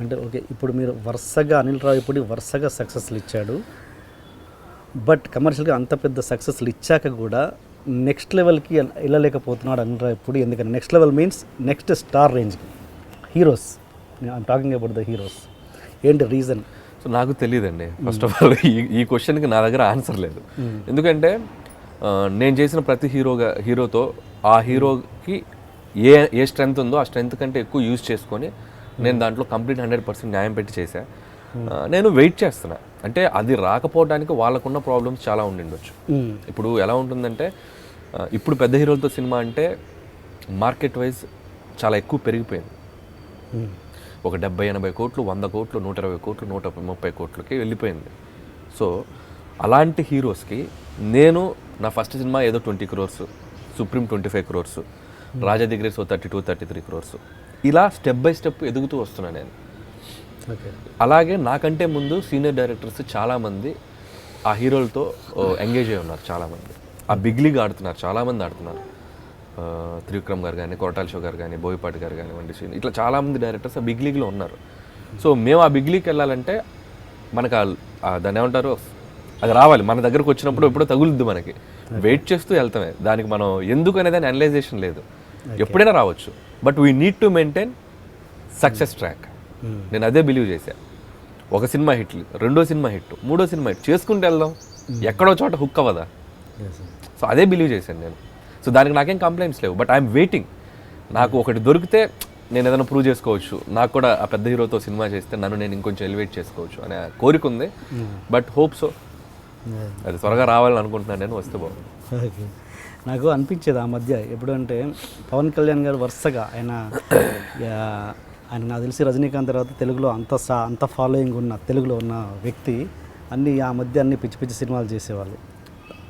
అంటే ఓకే, ఇప్పుడు మీరు వరుసగా అనిల్ రావిపూడి వరుసగా సక్సెస్లు ఇచ్చాడు, బట్ కమర్షియల్గా అంత పెద్ద సక్సెస్లు ఇచ్చాక కూడా నెక్స్ట్ లెవెల్కి వెళ్ళలేకపోతున్నాడు అనిల్ రావిపూడి. ఎందుకంటే next level means next star రేంజ్కి heroes, I'm talking about the heroes. ఏంటి రీజన్? సో నాకు తెలియదండి. ఫస్ట్ ఆఫ్ ఆల్ ఈ క్వశ్చన్కి నా దగ్గర ఆన్సర్ లేదు. ఎందుకంటే నేను చేసిన ప్రతి హీరోతో ఆ హీరోకి ఏ స్ట్రెంగ్త్ ఉందో ఆ స్ట్రెంగ్త్ కంటే ఎక్కువ యూజ్ చేసుకొని నేను దాంట్లో కంప్లీట్ 100% న్యాయం పెట్టి చేశా. నేను వెయిట్ చేస్తున్నా. అంటే అది రాకపోవడానికి వాళ్ళకున్న ప్రాబ్లమ్స్ చాలా ఉండిండొచ్చు. ఇప్పుడు ఎలా ఉంటుందంటే ఇప్పుడు పెద్ద హీరోలతో సినిమా అంటే మార్కెట్ వైజ్ చాలా ఎక్కువ పెరిగిపోయింది. ఒక 70-80 కోట్లు, 100 కోట్లు, 120 కోట్లు, 130 కోట్లకి వెళ్ళిపోయింది. సో అలాంటి హీరోస్కి నేను నా ఫస్ట్ సినిమా ఏదో 20 crores, supreme 25 crores, Raja the great 32-33 crores, ఇలా స్టెప్ బై స్టెప్ ఎదుగుతూ వస్తున్నాను నేను. అలాగే నాకంటే ముందు సీనియర్ డైరెక్టర్స్ చాలామంది ఆ హీరోలతో ఎంగేజ్ అయి ఉన్నారు. చాలామంది ఆ బిగ్ లీగ్ ఆడుతున్నారు, చాలామంది ఆడుతున్నారు. త్రివిక్రమ్ గారు కానీ, కొరటాల శివ గారు కానీ, బోయపాటి గారు కానివ్వండి, ఇట్లా చాలామంది డైరెక్టర్స్ ఆ బిగ్ లీగ్లో ఉన్నారు. సో మేము ఆ బిగ్ లీగ్కి వెళ్ళాలంటే మనకు దాన్ని ఏమంటారు, అది రావాలి మన దగ్గరకు వచ్చినప్పుడు ఎప్పుడో తగులుద్ది మనకి. వెయిట్ చేస్తూ వెళ్తామే, దానికి మనం ఎందుకు అనేదాన్ని అనలైజేషన్ లేదు, ఎప్పుడైనా రావచ్చు. But we need to maintain success track. నేను అదే బిలీవ్ చేశా. ఒక సినిమా హిట్, రెండో సినిమా హిట్, మూడో సినిమా హిట్ చేసుకుంటూ వెళ్దాం, ఎక్కడో చోట హుక్ అవ్వదా. సో అదే బిలీవ్ చేశాను నేను. సో దానికి నాకేం కంప్లైంట్స్ లేవు. But I'm waiting. నాకు ఒకటి దొరికితే నేను ఏదైనా ప్రూవ్ చేసుకోవచ్చు, నాకు కూడా ఆ పెద్ద హీరోతో సినిమా చేస్తే నన్ను నేను ఇంకొంచెం ఎలివేట్ చేసుకోవచ్చు అనే కోరిక ఉంది. బట్ హోప్ సో అది త్వరగా రావాలని అనుకుంటున్నాను నేను, వస్తే బాగుంది. ఓకే, నాకు అనిపించేది ఆ మధ్య ఎప్పుడంటే పవన్ కళ్యాణ్ గారు వరుసగా ఆయన నాకు తెలిసి రజనీకాంత్ తర్వాత తెలుగులో అంత ఫాలోయింగ్ ఉన్న తెలుగులో ఉన్న వ్యక్తి ఆ మధ్య అన్ని పిచ్చి పిచ్చి సినిమాలు చేసేవాళ్ళు.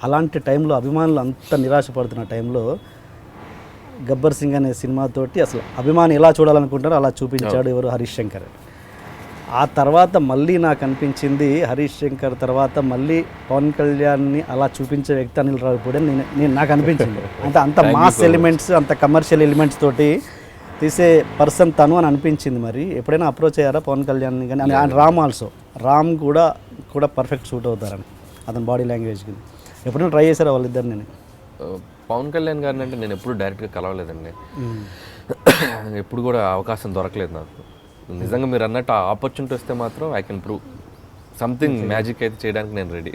అలాంటి టైంలో అభిమానులు అంత నిరాశపడుతున్న టైంలో గబ్బర్ సింగ్ అనే సినిమాతోటి అసలు అభిమాని ఎలా చూడాలనుకుంటారో అలా చూపించాడు ఎవరు, హరీష్ శంకర్. ఆ తర్వాత మళ్ళీ నాకు అనిపించింది హరీష్ శంకర్ తర్వాత మళ్ళీ పవన్ కళ్యాణ్ని అలా చూపించే వ్యక్తి అనిల్ రావిపూడి అని నాకు అనిపించింది. అంటే అంత మాస్ ఎలిమెంట్స్, అంత కమర్షియల్ ఎలిమెంట్స్ తోటి తీసే పర్సన్ తను అని అనిపించింది. మరి ఎప్పుడైనా అప్రోచ్ అయ్యారా పవన్ కళ్యాణ్ని కానీ? రామ్ ఆల్సో, రామ్ కూడా పర్ఫెక్ట్ సూట్ అవుతారని అతని బాడీ లాంగ్వేజ్కి. ఎప్పుడైనా ట్రై చేశారా వాళ్ళిద్దరిని? పవన్ కళ్యాణ్ గారిని అంటే నేను ఎప్పుడు డైరెక్ట్గా కలవలేదండి. ఎప్పుడు కూడా అవకాశం దొరకలేదు నాకు. నిజంగా మీరు అన్నట్టు ఆ ఆపర్చునిటీ వస్తే మాత్రం I can prove something magic అయితే చేయడానికి నేను రెడీ.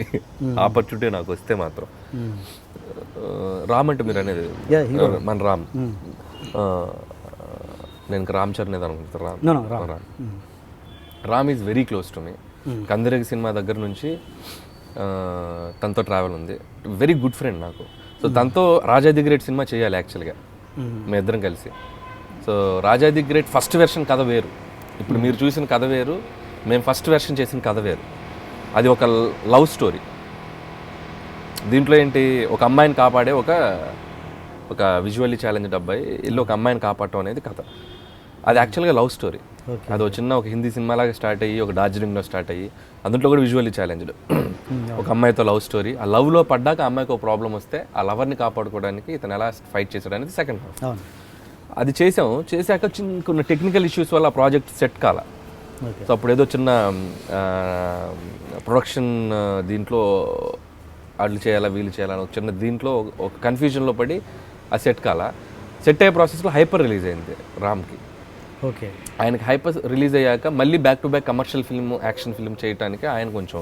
ఆపర్చునిటీ నాకు వస్తే మాత్రం. రామ్ అంటే మీరు అనేది మన రామ్, నేను రామ్ చరణ్ ఏదో అనుకుంటాను. Ram is very close to me. Kandireega cinema దగ్గర నుంచి తనతో ట్రావెల్ ఉంది. వెరీ గుడ్ ఫ్రెండ్ నాకు. సో తనతో రాజా ది గ్రేట్ సినిమా చేయాలి యాక్చువల్గా మీ ఇద్దరం కలిసి. So Raja the great first version కథ వేరు, ఇప్పుడు మీరు చూసిన కథ వేరు, మేము ఫస్ట్ వెర్షన్ చేసిన కథ వేరు. అది ఒక లవ్ స్టోరీ. దీంట్లో ఏంటి, ఒక అమ్మాయిని కాపాడే ఒక విజువల్లీ ఛాలెంజ్డ్ అబ్బాయి ఇల్లు ఒక అమ్మాయిని కాపాడటం అనేది కథ. అది యాక్చువల్గా లవ్ స్టోరీ. అది ఒక హిందీ సినిమాలాగా స్టార్ట్ అయ్యి ఒక డార్జిలింగ్లో స్టార్ట్ అయ్యి అందులో కూడా విజువల్లీ ఛాలెంజ్డ్ ఒక అమ్మాయితో లవ్ స్టోరీ. ఆ లవ్లో పడ్డాక అమ్మాయికి ఒక ప్రాబ్లం వస్తే ఆ లవర్ని కాపాడుకోవడానికి ఇతను ఎలా ఫైట్ చేశాడు అనేది సెకండ్ హాఫ్. అది చేశాక కొన్ని టెక్నికల్ ఇష్యూస్ వల్ల ఆ ప్రాజెక్ట్ సెట్ కాల. సో అప్పుడు ఏదో చిన్న ప్రొడక్షన్ దీంట్లో వాళ్ళు చేయాలా వీళ్ళు చేయాలని ఒక చిన్న దీంట్లో ఒక కన్ఫ్యూజన్లో పడి ఆ సెట్ అయ్యే ప్రాసెస్లో హైపర్ రిలీజ్ అయింది రామ్కి. ఓకే, ఆయనకి హైపర్ రిలీజ్ అయ్యాక మళ్ళీ back to back commercial film, action film చేయడానికి ఆయన కొంచెం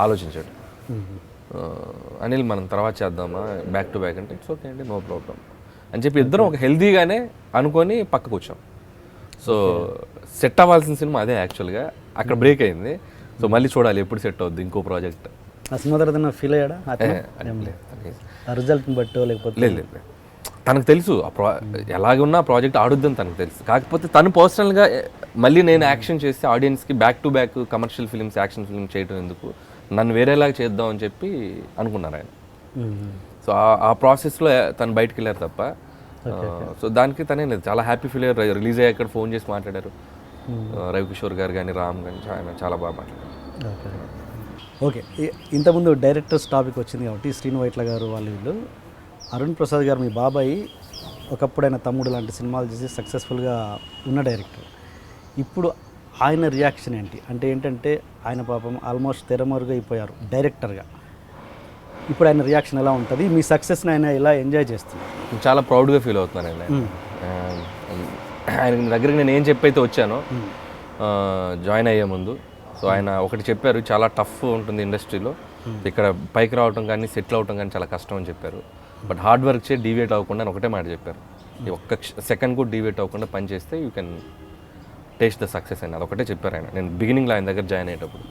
ఆలోచించాడు. అనిల్ మనం తర్వాత చేద్దామా బ్యాక్ టు బ్యాక్ అంటే ఇట్స్ ఓకే అండి, నో ప్రాబ్లం అని చెప్పి ఇద్దరం ఒక హెల్దీగానే అనుకొని పక్కకు వచ్చాం. సో సెట్ అవ్వాల్సిన సినిమా అదే యాక్చువల్గా, అక్కడ బ్రేక్ అయింది. సో మళ్ళీ చూడాలి ఎప్పుడు సెట్ అవుద్ది ఇంకో ప్రాజెక్ట్. ఆ సినిమా తర్వాత ఫీల్ అయ్యాడా రిజల్ట్ని బట్టో లేకపోతే? లేదు, తనకు తెలుసు ఎలాగున్నా ప్రాజెక్ట్ ఆడుద్దని తనకు తెలుసు. కాకపోతే తను పర్సనల్గా మళ్ళీ నేను యాక్షన్ చేస్తే ఆడియన్స్కి back to back commercial films, action film చేయడం ఎందుకు, నన్ను వేరేలాగా చేద్దాం అని చెప్పి అనుకున్నారు ఆయన. సో ఆ ప్రాసెస్లో తను బయటకు వెళ్ళారు తప్ప. సో దానికి తనే లేదు, చాలా హ్యాపీ ఫీల్ అయ్యారు. రిలీజ్ అయ్యాక ఫోన్ చేసి మాట్లాడారు రవికిషోర్ గారు కానీ, రామ్ కానీ, ఆయన చాలా బాగా మాట్లాడారు. ఓకే, ఇంతకుముందు డైరెక్టర్స్ టాపిక్ వచ్చింది కాబట్టి శ్రీను వైట్ల గారు వీళ్ళు అరుణ్ ప్రసాద్ గారు మీ బాబాయ్ ఒకప్పుడు ఆయన తమ్ముడు లాంటి సినిమాలు చేసి సక్సెస్ఫుల్గా ఉన్న డైరెక్టర్. ఇప్పుడు ఆయన రియాక్షన్ ఏంటి? అంటే ఏంటంటే ఆయన పాపం ఆల్మోస్ట్ తెరమరుగైపోయారు డైరెక్టర్గా. ఇప్పుడు ఆయన రియాక్షన్ ఎలా ఉంటుంది? మీ సక్సెస్ని ఆయన ఎలా ఎంజాయ్ చేస్తున్నారు? చాలా ప్రౌడ్గా ఫీల్ అవుతున్నానండి. ఆయన దగ్గరికి నేను ఏం చెప్పైతే వచ్చానో జాయిన్ అయ్యే ముందు, సో ఆయన ఒకటి చెప్పారు, చాలా టఫ్ ఉంటుంది ఇండస్ట్రీలో, ఇక్కడ పైకి రావటం కానీ సెటిల్ అవటం కానీ చాలా కష్టం అని చెప్పారు. బట్ హార్డ్ వర్క్ చేసి డీవియేట్ అవ్వకుండా అని ఒకటే మాట చెప్పారు, ఈ ఒక్క సెకండ్ కూడా డీవియేట్ అవ్వకుండా పని చేస్తే you can taste the success అని. అదొకటే చెప్పారు ఆయన. నేను బిగినింగ్లో ఆయన దగ్గర జాయిన్ అయ్యేటప్పుడు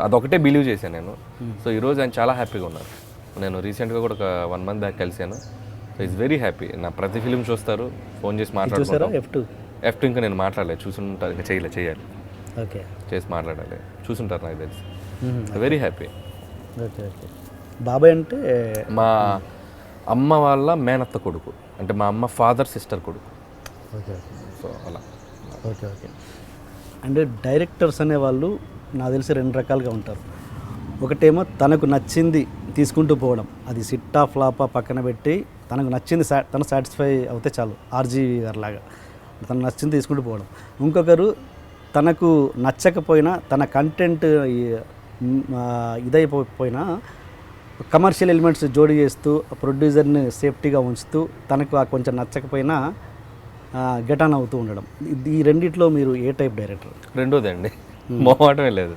అదొకటే బిలీవ్ చేశాను నేను. సో ఈరోజు ఆయన చాలా హ్యాపీగా ఉన్నారు. నేను రీసెంట్గా కూడా ఒక 1 month బ్యాక్ కలిశాను. So is very happy. నా ప్రతి ఫిలిం చూస్తారు, ఫోన్ చేసి మాట్లాడుతారు. F2 ఇంకా నేను మాట్లాడలేదు, చూసుంటారు, ఇంకా చేయాలి. ఓకే, చేసి మాట్లాడాలి, చూసుంటారు నాకు తెలిసి. Very happy. Okay okay. బాబాయ్ అంటే మా అమ్మ వాళ్ళ మేనత్త కొడుకు, అంటే మా అమ్మ ఫాదర్ సిస్టర్ కొడుకు. ఓకే. సో అలా. Okay okay. అంటే డైరెక్టర్స్ అనేవాళ్ళు నాకు తెలిసి 2 రకాలుగా ఉంటారు. ఒకటేమో తనకు నచ్చింది తీసుకుంటూ పోవడం, అది సిట్టా ఫ్లాపా పక్కన పెట్టి తనకు నచ్చింది తను సాటిస్ఫై అవుతే చాలు, ఆర్జీవి గారు లాగా తనకు నచ్చింది తీసుకుంటూ పోవడం. ఇంకొకరు తనకు నచ్చకపోయినా, తన కంటెంట్ ఇదైపోయినా కమర్షియల్ ఎలిమెంట్స్ జోడి చేస్తూ ప్రొడ్యూసర్ని సేఫ్టీగా ఉంచుతూ తనకు కొంచెం నచ్చకపోయినా గెటాన్ అవుతూ ఉండడం. ఈ రెండిట్లో మీరు ఏ టైప్ డైరెక్టర్? రెండోదే అండి, మొహమాటమే లేదు.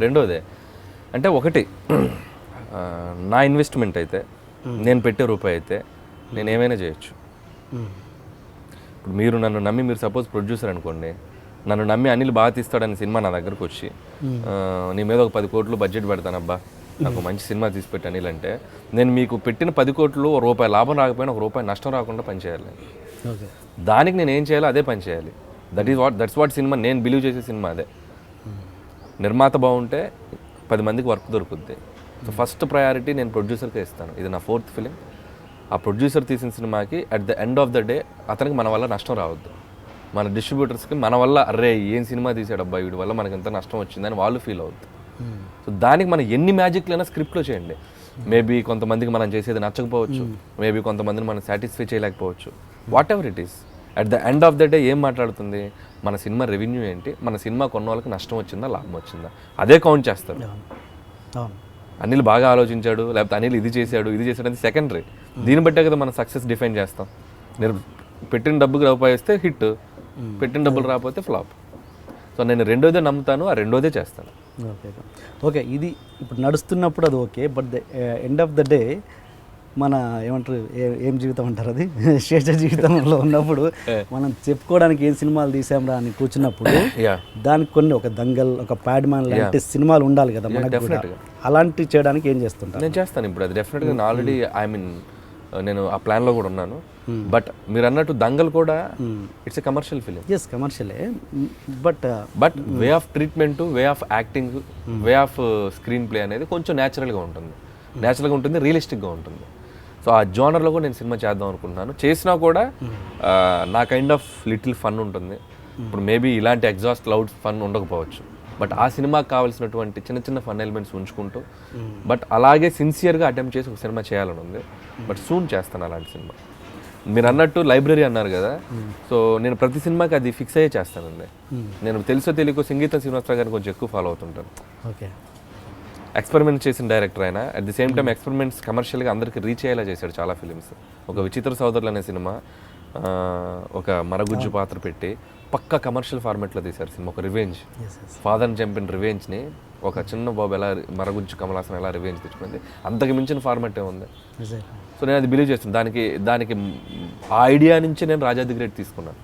రెండోదే అంటే ఒకటి నా ఇన్వెస్ట్మెంట్ అయితే, నేను పెట్టే రూపాయి అయితే నేను ఏమైనా చేయొచ్చు. ఇప్పుడు మీరు నన్ను నమ్మి, మీరు సపోజ్ ప్రొడ్యూసర్ అనుకోండి, నన్ను నమ్మి అనిల్ బాగా తీస్తాడని సినిమా నా దగ్గరకు వచ్చి నీ మీద ఒక 10 కోట్లు బడ్జెట్ పెడతానబ్బా, నాకు మంచి సినిమా తీసిపెట్టి అనిల్ అంటే, నేను మీకు పెట్టిన 10 కోట్లు రూపాయి లాభం రాకపోయినా ఒక రూపాయి నష్టం రాకుండా పనిచేయాలి. దానికి నేను ఏం చేయాలో అదే పని చేయాలి. That's what cinema. నేను బిలీవ్ చేసే సినిమా అదే. నిర్మాత బాగుంటే 10 మందికి వర్క్ దొరుకుద్ది. సో ఫస్ట్ ప్రయారిటీ నేను ప్రొడ్యూసర్కే ఇస్తాను. ఇది నా 4th ఫిలిం. ఆ ప్రొడ్యూసర్ తీసిన సినిమాకి at the end of the day అతనికి మన వల్ల నష్టం రావద్దు. మన డిస్ట్రిబ్యూటర్స్కి మన వల్ల అరే ఏం సినిమా తీసాడు అబ్బాయి, వీడి వల్ల మనకి ఎంత నష్టం వచ్చిందని వాళ్ళు ఫీల్ అవుద్ది. సో దానికి మనం ఎన్ని మ్యాజిక్లైనా స్క్రిప్ట్లో చేయండి. మేబీ కొంతమందికి మనం చేసేది నచ్చకపోవచ్చు, మేబీ కొంతమందిని మనం సాటిస్ఫై చేయలేకపోవచ్చు. What ever it is, at the end of the day ఏం మాట్లాడుతుంది, మన సినిమా రెవెన్యూ ఏంటి, మన సినిమా కొన్న వాళ్ళకి నష్టం వచ్చిందా లాభం వచ్చిందా, అదే కౌంట్ చేస్తారు. అనిల్ బాగా ఆలోచించాడు, లేకపోతే అనిల్ ఇది చేశాడు అది సెకండరీ. దీన్ని బట్టే కదా మనం సక్సెస్ డిఫైన్ చేస్తాం. నేను పెట్టిన డబ్బుకి రూపాయి ఇస్తే హిట్, పెట్టిన డబ్బులు రాకపోతే ఫ్లాప్. సో నేను రెండోదే నమ్ముతాను, ఆ రెండోదే చేస్తాను. Okay okay. ఇది ఇప్పుడు నడుస్తున్నప్పుడు అది okay, but the end of the day మన ఏమంటారు, ఏం జీవితం అంటారు అది, శేష జీవితంలో ఉన్నప్పుడు మనం చెప్పుకోవడానికి ఏం సినిమాలు తీసాంరా అని కూర్చున్నప్పుడు దానికి కొన్ని ఒక దంగల్, ఒక ప్యాడ్మ్యాన్ లాంటి సినిమాలు ఉండాలి కదా మనకు కూడా. అలాంటి చేయడానికి ఏం చేస్తుంటారు? నేను చేస్తాను ఇప్పుడు అది డెఫినెట్గా. నేను ఆల్రెడీ నేను ఆ ప్లాన్లో కూడా ఉన్నాను. బట్ మీరు అన్నట్టు దంగల్ కూడా it's a commercial film. Yes, కమర్షియలే. But way of treatment, way of acting, way of screenplay అనేది కొంచెం న్యాచురల్గా ఉంటుంది, రియలిస్టిక్గా ఉంటుంది. సో ఆ జోనర్లో కూడా నేను సినిమా చేద్దాం అనుకుంటున్నాను. చేసినా కూడా నా కైండ్ ఆఫ్ లిటిల్ ఫన్ ఉంటుంది. ఇప్పుడు మేబీ ఇలాంటి ఎగ్జాస్ట్ లౌడ్ ఫన్ ఉండకపోవచ్చు, బట్ ఆ సినిమాకి కావాల్సినటువంటి చిన్న ఫన్ ఎలిమెంట్స్ ఉంచుకుంటూ, బట్ అలాగే సిన్సియర్గా అటెంప్ట్ చేసి ఒక సినిమా చేయాలని ఉంది. బట్ సూన్ చేస్తాను అలాంటి సినిమా. మీరు అన్నట్టు లైబ్రరీ అన్నారు కదా, సో నేను ప్రతి సినిమాకి అది ఫిక్స్ అయ్యే చేస్తానండి. నేను తెలుసో తెలియకో సంగీతం శ్రీనివాసరావు గారిని కొంచెం ఎక్కువ ఫాలో అవుతుంటాను. ఓకే. ఎక్స్పెరిమెంట్ చేసిన డైరెక్టర్ అయినా at the same time experiments కమర్షియల్గా అందరికీ రీచ్ అయ్యేలా చేశాడు చాలా ఫిలిమ్స్. ఒక విచిత్ర సోదరులు అనే సినిమా ఒక మరగుజ్జు పాత్ర పెట్టి పక్కా కమర్షియల్ ఫార్మాట్లో తీశారు సినిమా. ఒక రివెంజ్, ఫాదర్ని చంపిన రివెంజ్ని ఒక చిన్న బాబు ఎలా మరగుజ్జు కమలాసన్ ఎలా రివెంజ్ తెచ్చుకుంది, అంతకు మించిన ఫార్మాటే ఉంది. సో నేను అది బిలీవ్ చేస్తాను. దానికి ఆ ఐడియా నుంచి నేను రాజా ది గ్రేట్ తీసుకున్నాను.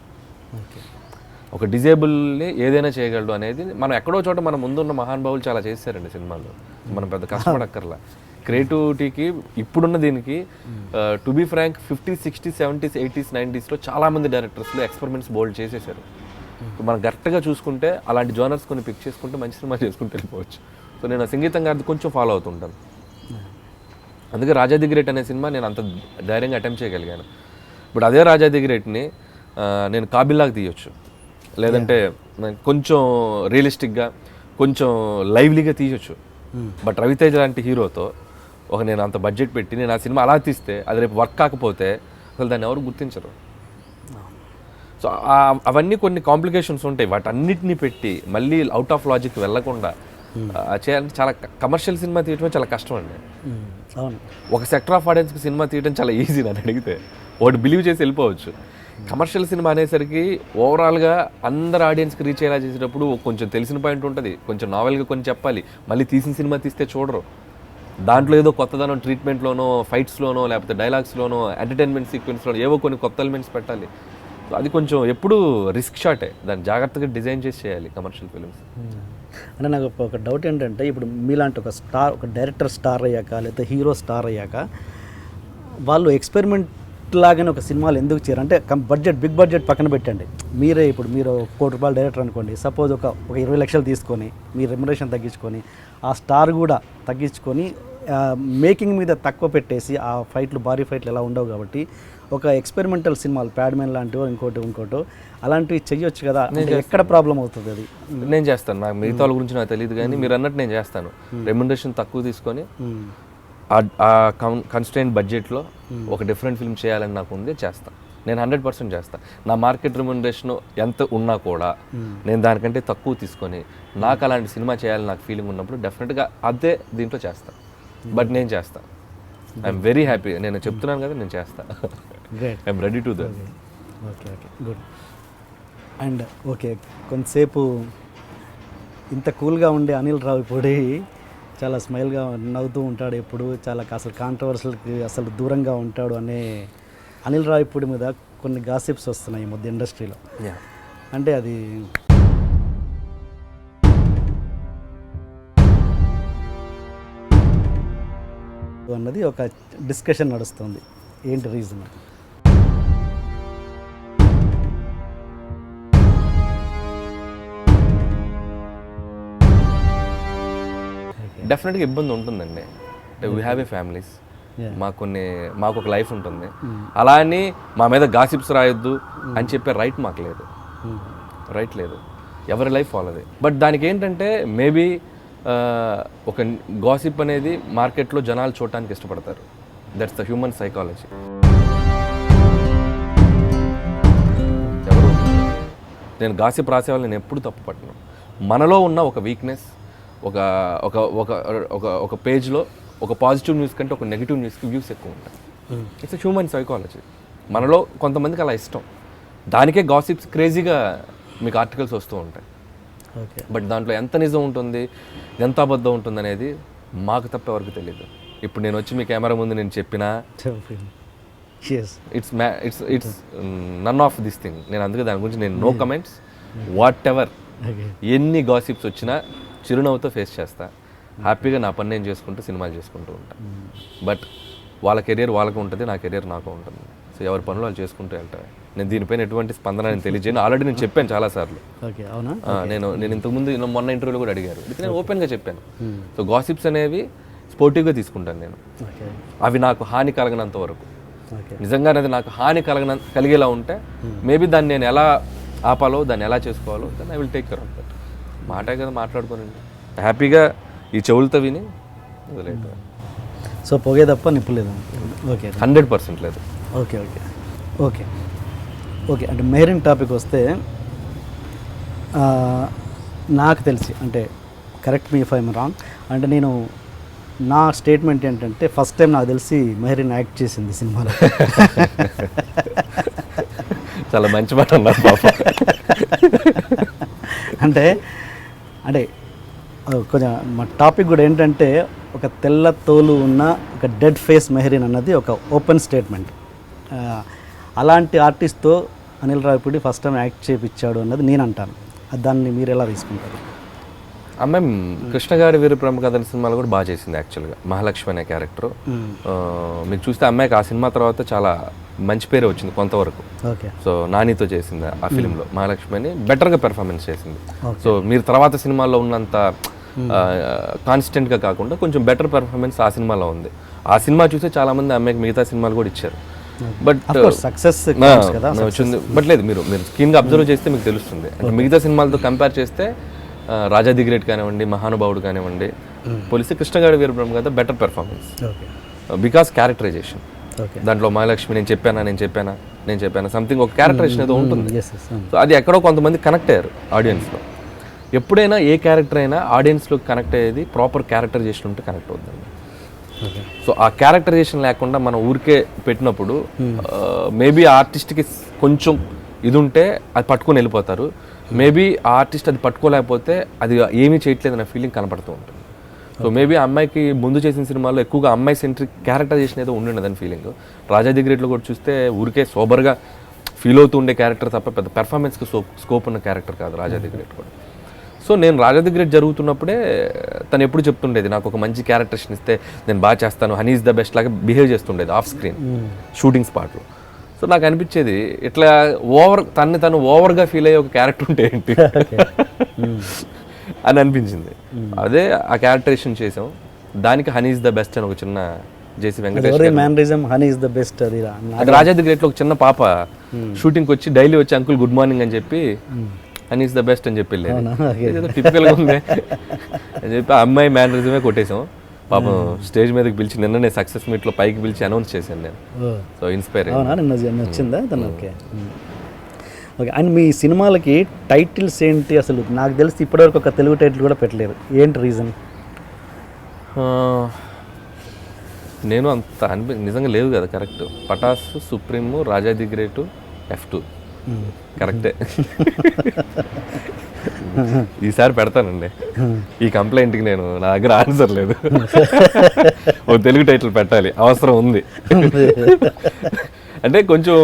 ఒక డిజేబుల్ని ఏదైనా చేయగలడు అనేది, మనం ఎక్కడో చోట మన ముందున్న మహానుభావులు చాలా చేశారండి సినిమాలో. మనం పెద్ద కష్టపడక్కర్లా. క్రియేటివిటీకి ఇప్పుడున్న దీనికి to be Frank 50s, 60s, 70s, 80s, 90sలో చాలామంది డైరెక్టర్స్లో ఎక్స్పెరిమెంట్స్ బోల్డ్ చేసేసారు. మనం కరెక్ట్గా చూసుకుంటే అలాంటి జోనర్స్ కొన్ని పిక్ చేసుకుంటే మంచి సినిమా చేసుకుంటూ వెళ్ళిపోవచ్చు. సో నేను సంగీతం గారిది కొంచెం ఫాలో అవుతుంటాను. అందుకే రాజా ది గ్రేట్ అనే సినిమా నేను అంత ధైర్యంగా అటెంప్ట్ చేయగలిగాను. ఇప్పుడు అదే రాజా ది గ్రేట్ని నేను కాబిల్లాగా తీయొచ్చు, లేదంటే కొంచెం రియలిస్టిక్గా కొంచెం లైవ్లీగా తీయొచ్చు. బట్ రవితేజ లాంటి హీరోతో నేను అంత బడ్జెట్ పెట్టి నేను ఆ సినిమా అలా తీస్తే అది రేపు వర్క్ కాకపోతే అసలు దాన్ని ఎవరు గుర్తించరు. సో సో అవన్నీ కొన్ని కాంప్లికేషన్స్ ఉంటాయి, వాటన్నిటిని పెట్టి మళ్ళీ అవుట్ ఆఫ్ లాజిక్ వెళ్ళకుండా చేయాలంటే చాలా కమర్షియల్ సినిమా తీయటమే చాలా కష్టం అండి. అవును, ఒక సెక్టర్ ఆఫ్ ఆడియన్స్కి సినిమా తీయడం చాలా ఈజీ నన్ను అడిగితే, వాడు బిలీవ్ చేసి వెళ్ళిపోవచ్చు. కమర్షియల్ సినిమా అనేసరికి ఓవరాల్గా అందరు ఆడియన్స్కి రీచ్ అయ్యేలా చేసేటప్పుడు కొంచెం తెలిసిన పాయింట్ ఉంటుంది, కొంచెం నావెల్గా కొన్ని చెప్పాలి, మళ్ళీ తీసిన సినిమా తీస్తే చూడరు. దాంట్లో ఏదో కొత్తదనం ట్రీట్మెంట్లోనో, ఫైట్స్లోనో, లేకపోతే డైలాగ్స్లోనో, ఎంటర్టైన్మెంట్ సీక్వెన్స్లోనో ఏవో కొన్ని కొత్త ఎలిమెంట్స్ పెట్టాలి. సో అది కొంచెం ఎప్పుడు రిస్క్ షాటే, దాన్ని జాగ్రత్తగా డిజైన్ చేసి చేయాలి కమర్షియల్ ఫిల్మ్స్. అంటే నాకు ఒక డౌట్ ఏంటంటే, ఇప్పుడు మీలాంటి ఒక డైరెక్టర్ స్టార్ అయ్యాక, లేకపోతే హీరో స్టార్ అయ్యాక వాళ్ళు ఎక్స్పెరిమెంట్ లాగానే ఒక సినిమాలు ఎందుకు చేయరు? అంటే బిగ్ బడ్జెట్ పక్కన పెట్టండి, మీరు ₹1 కోటి డైరెక్టర్ అనుకోండి, సపోజ్ ఒక 20 లక్షలు తీసుకొని మీ రెమ్యునరేషన్ తగ్గించుకొని, ఆ స్టార్ కూడా తగ్గించుకొని మేకింగ్ మీద తక్కువ పెట్టేసి, ఆ ఫైట్లు భారీ ఫైట్లు ఎలా ఉండవు కాబట్టి ఒక ఎక్స్పెరిమెంటల్ సినిమాలు ప్యాడ్మెన్ లాంటివో ఇంకోటో అలాంటివి చెయ్యొచ్చు కదా. ఎక్కడ ప్రాబ్లం అవుతుంది అది? నేను చేస్తాను, నాకు మిగతా వాళ్ళ గురించి నాకు తెలియదు, కానీ మీరు అన్నట్టు నేను చేస్తాను. రెమ్యునరేషన్ తక్కువ తీసుకొని ఆ కన్స్టెంట్ బడ్జెట్లో ఒక డిఫరెంట్ ఫిల్మ్ చేయాలని నాకు ఉంది, చేస్తాను. నేను 100% చేస్తాను. నా మార్కెట్ రెమ్యునరేషన్ ఎంత ఉన్నా కూడా నేను దానికంటే తక్కువ తీసుకొని నాకు అలాంటి సినిమా చేయాలని నాకు ఫీలింగ్ ఉన్నప్పుడు డెఫినెట్గా అదే దీంట్లో చేస్తాను. బట్ నేను చేస్తాను, ఐఎమ్ వెరీ హ్యాపీ. నేను చెప్తున్నాను కదా, నేను చేస్తాను. I'm ready to that. Okay, good. And okay, కొంతసేపు ఇంత కూల్గా ఉండే అనిల్ రావిపూడి చాలా స్మైల్గా నవ్వుతూ ఉంటాడు ఎప్పుడు, చాలా అసలు కాంట్రవర్సీలకి అసలు దూరంగా ఉంటాడు అనే అనిల్ రావిపూడి మీద కొన్ని గాసిప్స్ వస్తున్నాయి ఈ మధ్య ఇండస్ట్రీలో. అంటే అది అన్నది ఒక డిస్కషన్ నడుస్తుంది, ఏంటి రీజన్? డెఫినెట్గా ఇబ్బంది ఉంటుందండి. అంటే వీ హ్యావ్ ఏ ఫ్యామిలీస్, మాకు ఒక లైఫ్ ఉంటుంది. అలా అని మా మీద గాసిప్స్ రాయొద్దు అని చెప్పే రైట్ మాకు లేదు, రైట్ లేదు. ఎవరి లైఫ్ వాళ్ళది. బట్ దానికి ఏంటంటే మేబీ ఒక గాసిప్ అనేది మార్కెట్లో జనాలు చూడటానికి ఇష్టపడతారు. That's the human psychology. ఎవరు నేను గాసిప్ రాసేవాళ్ళు నేను ఎప్పుడు తప్పు పట్టను. మనలో ఉన్న ఒక వీక్నెస్, ఒక ఒక ఒక ఒక పేజ్లో ఒక పాజిటివ్ న్యూస్ కంటే ఒక నెగిటివ్ న్యూస్కి వ్యూస్ ఎక్కువ ఉంటాయి. It's human psychology. మనలో కొంతమందికి అలా ఇష్టం, దానికే గాసిప్స్ క్రేజీగా మీకు ఆర్టికల్స్ వస్తూ ఉంటాయి. బట్ దాంట్లో ఎంత నిజం ఉంటుంది, ఎంత అబద్ధం ఉంటుంది అనేది మాకు తప్ప ఎవరికి తెలియదు. ఇప్పుడు నేను వచ్చి మీ కెమెరా ముందు నేను చెప్పినా it's none of this thing. నేను అందుకే దాని గురించి నేను నో కమెంట్స్. వాట్ ఎవర్ ఎన్ని గాసిప్స్ వచ్చినా చిరునవ్వుతో ఫేస్ చేస్తా. హ్యాపీగా నా పని నేను చేసుకుంటూ సినిమాలు చేసుకుంటూ ఉంటాను. బట్ వాళ్ళ కెరియర్ వాళ్ళకు ఉంటుంది, నా కెరియర్ నాకు ఉంటుంది. సో ఎవరి పనులు వాళ్ళు చేసుకుంటూ వెళ్తారు. నేను దీనిపైన ఎటువంటి స్పందన నేను తెలియజేయను. ఆల్రెడీ నేను చెప్పాను చాలాసార్లు. నేను ఇంతకుముందు మొన్న ఇంటర్వ్యూలో కూడా అడిగారు, నేను ఓపెన్గా చెప్పాను. సో గాసిప్స్ అనేవి స్పోర్టివ్గా తీసుకుంటాను నేను. అవి నాకు హాని కలగనంత వరకు, నిజంగా అది నాకు హాని కలిగేలా ఉంటే మేబీ దాన్ని నేను ఎలా ఆపాలో, దాన్ని ఎలా చేసుకోవాలో దాన్ని I will take care of that. మాటే కదా మాట్లాడుకోనండి, హ్యాపీగా ఈ చెవులతో విని వదిలేదు. సో పొగే తప్ప నిప్పు లేదు. ఓకే, 100% లేదు. ఓకే ఓకే ఓకే ఓకే అంటే మెహరీన్ టాపిక్ వస్తే నాకు తెలిసి, అంటే correct me if I'm wrong, అంటే నేను నా స్టేట్మెంట్ ఏంటంటే ఫస్ట్ టైం నాకు తెలిసి మెహరీన్ యాక్ట్ చేసింది సినిమాలో. చాలా మంచి మాట అన్నారు పాప. అంటే అంటే కొంచెం మా టాపిక్ కూడా ఏంటంటే ఒక తెల్ల తోలు ఉన్న ఒక డెడ్ ఫేస్ మెహరీన్ అన్నది ఒక ఓపెన్ స్టేట్మెంట్. అలాంటి ఆర్టిస్ట్తో Anil Ravipudi first time act చేయించాడు అన్నది నేను అంటాను. దాన్ని మీరు ఎలా తీసుకుంటారు? అమ్మాయి కృష్ణ గారి వీర ప్రముఖ కథల సినిమాలు కూడా బాగా చేసింది. యాక్చువల్గా మహాలక్ష్మి అనే క్యారెక్టర్ మీకు చూస్తే అమ్మాయికి ఆ సినిమా తర్వాత చాలా మంచి పేరు వచ్చింది కొంతవరకు. సో నానితో చేసింది ఆ ఫిలింలో మహాలక్ష్మి అని బెటర్గా పెర్ఫార్మెన్స్ చేసింది. సో మీరు తర్వాత సినిమాల్లో ఉన్నంత కాన్స్టెంట్గా కాకుండా కొంచెం బెటర్ పెర్ఫార్మెన్స్ ఆ సినిమాలో ఉంది. ఆ సినిమా చూస్తే చాలా మంది అమ్మాయికి మిగతా సినిమాలు కూడా ఇచ్చారు. బట్ సక్సెస్ వచ్చింది. బట్ లేదు, మీరు స్క్రీన్గా అబ్జర్వ్ చేస్తే మీకు తెలుస్తుంది. అంటే మిగతా సినిమాలతో కంపేర్ చేస్తే రాజా ది గ్రేట్ కానివ్వండి, మహానుభావుడు కానివ్వండి, పోలిస్తే కృష్ణ గారి వీర బ్రహ్మ కథ బెటర్ పెర్ఫార్మెన్స్ బికాస్ క్యారెక్టరైజేషన్. దాంట్లో మహాలక్ష్మి నేను చెప్పానా నేను చెప్పాను సంథింగ్ ఒక క్యారెక్టరేషన్ ఏదో ఉంటుంది. yes, yes, సో అది ఎక్కడో కొంతమంది కనెక్ట్ అయ్యారు ఆడియన్స్లో. ఎప్పుడైనా ఏ క్యారెక్టర్ అయినా ఆడియన్స్లో కనెక్ట్ అయ్యేది ప్రాపర్ క్యారెక్టరైజేషన్ ఉంటే కనెక్ట్ అవుతుంది. సో ఆ క్యారెక్టరైజేషన్ లేకుండా మనం ఊరికే పెట్టినప్పుడు మేబీ ఆర్టిస్ట్కి కొంచెం ఇది ఉంటే అది పట్టుకొని వెళ్ళిపోతారు. మేబీ ఆ ఆర్టిస్ట్ అది పట్టుకోలేకపోతే అది ఏమీ చేయట్లేదు అనే ఫీలింగ్ కనపడుతూ ఉంటుంది. సో మేబీ ఆ అమ్మాయికి ముందు చేసిన సినిమాల్లో ఎక్కువగా అమ్మాయి సెంట్రిక్ క్యారెక్టరైజేషన్ ఏదో ఉండిండదని ఫీలింగ్. రాజా ది గ్రేట్లో కూడా చూస్తే ఊరికే సోబర్గా ఫీల్ అవుతూ ఉండే క్యారెక్టర్ తప్ప పెద్ద పెర్ఫార్మెన్స్కి స్కోప్ ఉన్న క్యారెక్టర్ కాదు రాజా ది గ్రేట్ కూడా. సో నేను రాజా ది గ్రేట్ జరుగుతున్నప్పుడే తను ఎప్పుడు చెప్తుండేది నాకు ఒక మంచి క్యారెక్టరేషన్ ఇస్తే నేను బాగా చేస్తాను, హనీ ఈజ్ ద బెస్ట్ లాగా బిహేవ్ చేస్తుండేది ఆఫ్ స్క్రీన్ షూటింగ్ స్పాట్లో. సో నాకు అనిపించేది ఇట్లా తను ఓవర్గా ఫీల్ అయ్యే ఒక క్యారెక్టర్ ఉంటే ఏంటి అని అనిపించింది. అదే ఆ క్యారెక్టరేషన్ చేసాం. దానికి హనీ ఈజ్ ద బెస్ట్ అని ఒక చిన్న జేసీ వెంకటేష్ అది రాజా ది గ్రేట్లో ఒక చిన్న పాప షూటింగ్కి వచ్చి డైలీ వచ్చి అంకుల్ గుడ్ మార్నింగ్ అని చెప్పి హనీ ఈజ్ ద బెస్ట్ అని చెప్పి ఏదో టిపికల్గా ఉంది అని చెప్పి ఆ అమ్మాయి మేనరిజమే కొట్టేసాం. పాపం స్టేజ్ మీదకి పిలిచి నిన్ననే సక్సెస్ మీట్లో పైకి పిలిచి అనౌన్స్ చేశాను నేను. సో ఇన్స్పైర్ వచ్చిందా తను? Okay okay. అండ్ మీ సినిమాలకి టైటిల్స్ ఏంటి అసలు? నాకు తెలిసి ఇప్పటివరకు ఒక తెలుగు టైటిల్ కూడా పెట్టలేరు, ఏంటి రీజన్? నేను అంత నిజంగా లేవు కదా. Correct, Pataas, Supreme, Raja the great, F2 కరెక్టే. ఈసారి పెడతానండి ఈ కంప్లైంట్కి. నా దగ్గర ఆన్సర్ లేదు. ఓ తెలుగు టైటిల్ పెట్టాలి, అవసరం ఉంది. అంటే కొంచెం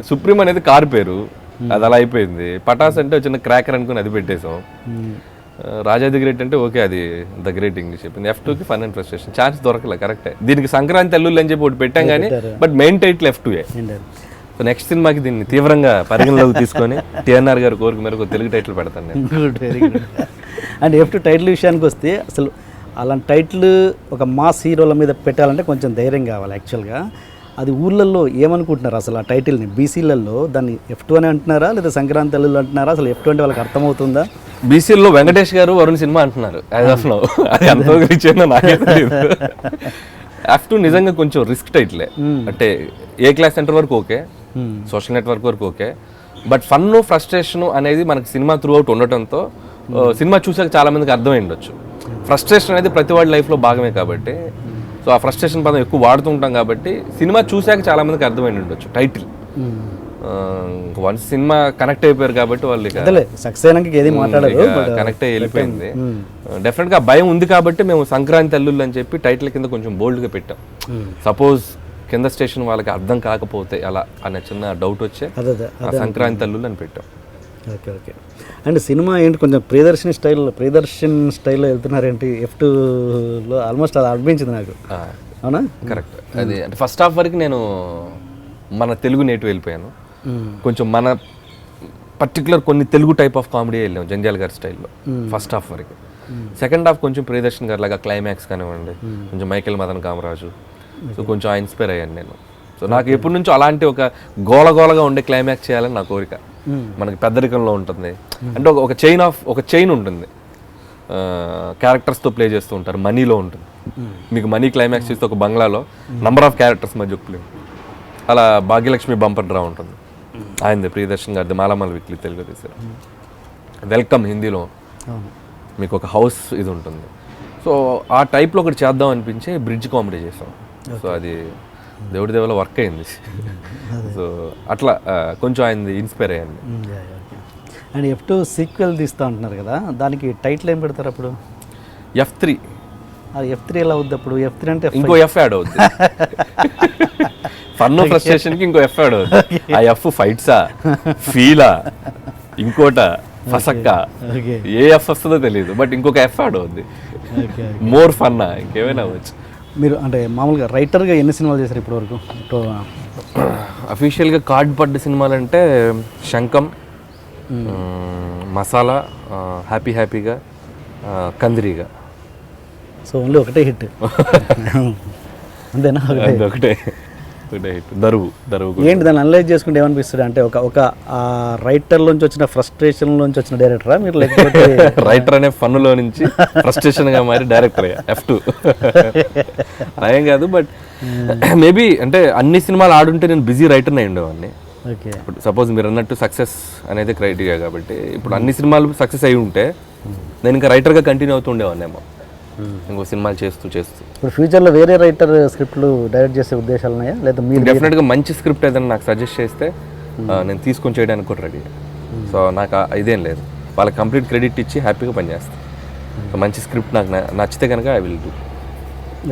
సుప్రీం అనేది కారు పేరు, అది అలా అయిపోయింది. పటాస్ అంటే చిన్న క్రాకర్ అనుకుని అది పెట్టేసాం. రాజా ది గ్రేట్ అంటే ఓకే, అది ద గ్రేట్ ఇంగ్లీష్ చెప్పింది. F2కి ఫన్ అండ్ ఫ్రస్ట్రేషన్ ఛాన్స్ దొరకలే. కరెక్టే, దీనికి సంక్రాంతి అల్లుళ్ళు అని చెప్పి ఒకటి పెట్టాం కానీ బట్ మెయిన్ టైటిల్ F2ఏ. సో నెక్స్ట్ సినిమాకి దీన్ని తీవ్రంగా పరిగణలోకి తీసుకొని TNR గారి కోరిక మేరకు తెలుగు టైటిల్ పెడతాను నేను. Good, very good. And F2 title విషయానికి వస్తే అసలు అలాంటి టైటిల్ ఒక మాస్ హీరోల మీద పెట్టాలంటే కొంచెం ధైర్యం కావాలి యాక్చువల్గా. అది ఊళ్ళల్లో ఏమనుకుంటున్నారు అసలు ఆ టైటిల్ని? బీసీలలో దాన్ని F2 అని అంటున్నారా లేదా సంక్రాంతి అల్లుళ్ళు అంటున్నారా? అసలు F2 అంటే వాళ్ళకి అర్థమవుతుందా? బీసీల్లో వెంకటేష్ గారు వరుణ్ సినిమా అంటున్నారు యాజ్ ఆఫ్ నౌ. అది ఎంతో రీచ్ నాకే తెలియదు. F2 నిజంగా కొంచెం రిస్క్ టైటిలే. అంటే ఏ క్లాస్ సెంటర్ వరకు ఓకే, సోషల్ నెట్వర్క్ వరకు ఓకే, బట్ ఫన్ ఫ్రస్ట్రేషన్ అనేది మనకి సినిమా త్రూ అవుట్ ఉండటంతో సినిమా చూసాక చాలా మందికి అర్థమై ఉండొచ్చు. ఫ్రస్ట్రేషన్ అనేది ప్రతి వాడి లైఫ్లో భాగమే కాబట్టి, సో ఆ ఫ్రస్ట్రేషన్ పదం ఎక్కువ వాడుతుంటాం కాబట్టి సినిమా చూసాక చాలా మందికి అర్థమై ఉండొచ్చు టైటిల్. వన్స్ సినిమా కనెక్ట్ అయిపోయారు కాబట్టి వాళ్ళు కనెక్ట్ అయ్యి వెళ్ళిపోయింది. డెఫినెట్గా భయం ఉంది కాబట్టి మేము సంక్రాంతి అల్లుళ్ళు అని చెప్పి టైటిల్ కింద కొంచెం బోల్డ్గా పెట్టాం. సపోజ్ కింద స్టేషన్ వాళ్ళకి అర్థం కాకపోతే అలా అనే చిన్న డౌట్ వచ్చే సంక్రాంతి అల్లుళ్ళు అని పెట్టాం. Okay okay. అండ్ సినిమా ఏంటి కొంచెం ప్రియదర్శన్ స్టైల్లో వెళ్తున్నారేంటి? F2లో ఆల్మోస్ట్ అది అనిపించింది నాకు. అవునా? కరెక్ట్. అది అంటే ఫస్ట్ హాఫ్ వరకు నేను మన తెలుగు నేటివ్ వెళ్ళిపోయాను. కొంచెం మన పర్టికులర్ కొన్ని తెలుగు టైప్ ఆఫ్ కామెడీ వెళ్ళాము జంజాల్ గారి స్టైల్లో ఫస్ట్ హాఫ్ వరకు. సెకండ్ హాఫ్ కొంచెం ప్రియదర్శన్ గారి లాగా క్లైమాక్స్ కానివ్వండి, కొంచెం మైకేల్ మదన్ కామరాజు, సో కొంచెం ఇన్స్పైర్ అయ్యాను నేను. సో నాకు ఎప్పటి నుంచో అలాంటి ఒక గోలగోలగా ఉండే క్లైమాక్స్ చేయాలని నా కోరిక. మనకి పెద్దరికంలో ఉంటుంది అంటే ఒక చైన్ ఉంటుంది, క్యారెక్టర్స్తో ప్లే చేస్తూ ఉంటారు. మనీలో ఉంటుంది, మీకు మనీ క్లైమాక్స్ చేస్తే ఒక బంగ్లాలో నంబర్ ఆఫ్ క్యారెక్టర్స్ మధ్య ప్లే. అలా భాగ్యలక్ష్మి బంపర్ డ్రా ఉంటుంది, ఆయనది ప్రియదర్శన్ గారిది మాలామాల వీక్లీ తెలుగు తీశారు. వెల్కమ్ హిందీలో మీకు ఒక హౌస్ ఇది ఉంటుంది. సో ఆ టైప్లో ఒకటి చేద్దాం అనిపించి బ్రిడ్జ్ కామెడీ చేసాం. సో అది దేవుడి దేవుల వర్క్ అయింది. సో అట్లా కొంచెం ఆయనది ఇన్స్పైర్ అయ్యింది. అండ్ F2 సీక్వెల్ తీస్తూ ఉంటున్నారు కదా, దానికి టైటిల్ ఏం పెడతారు అప్పుడు? F3. అది F3 ఎలా అవుద్ది అప్పుడు? F3 అంటే ఇంకో F యాడ్ అవుద్ది. ఫన్ ఫ్రస్ట్రేషన్కి ఇంకో F యాడ్ అవుద్ది. ఆ F ఫైట్సా, ఫీలా, ఇంకోట ఫసక్క, ఏ F వస్తుందో తెలియదు, బట్ ఇంకొక F యాడ్ అవుద్ది. మోర్ ఫన్నా, ఇంకేమైనా అవ్వచ్చు. మీరు అంటే మామూలుగా రైటర్గా ఎన్ని సినిమాలు చేశారు ఇప్పటివరకు? అఫీషియల్గా కార్డ్ పడ్డ సినిమాలు అంటే శంఖం, మసాలా, హ్యాపీగా, కందిరీగా. సో ఓన్లీ ఒకటే హిట్ అంతేనా? ఒకటే హిట్. దరువు ఏంటి దాన్ని అనలైజ్ చేసుకుంటే ఏమనిపిస్తుంది అంటే ఒక రైటర్లోంచి వచ్చిన ఫ్రస్ట్రేషన్లోంచి వచ్చిన డైరెక్టరా మీరు, లేకపోతే రైటర్ అనే ఫన్లో నుంచి ఫ్రస్ట్రేషన్గా మారి డైరెక్టర్ అయ్యా F2? నయం కాదు, బట్ మేబీ అంటే అన్ని సినిమాలు ఆడుంటే నేను బిజీ రైటర్ని అయి ఉండేవాడిని. ఓకే. ఇప్పుడు సపోజ్ మీరు అన్నట్టు సక్సెస్ అనేది క్రైటీరియా కాబట్టి ఇప్పుడు అన్ని సినిమాలు సక్సెస్ అయి ఉంటే నేను ఇంకా రైటర్గా కంటిన్యూ అవుతుండేవాన్నేమో ఇంకో సినిమాలు చేస్తూ ఇప్పుడు ఫ్యూచర్లో వేరే రైటర్ స్క్రిప్ట్లు డైరెక్ట్ చేసే ఉద్దేశాలు ఉన్నాయా, లేదా మీరు డెఫినెట్గా మంచి స్క్రిప్ట్ ఏదైనా నాకు సజెస్ట్ చేస్తే నేను తీసుకొని చేయడానికి కూడా రెడీ. సో నాకు ఇదేం లేదు, వాళ్ళకి కంప్లీట్ క్రెడిట్ ఇచ్చి హ్యాపీగా పనిచేస్తాను. సో మంచి స్క్రిప్ట్ నాకు నచ్చితే కనుక I will do.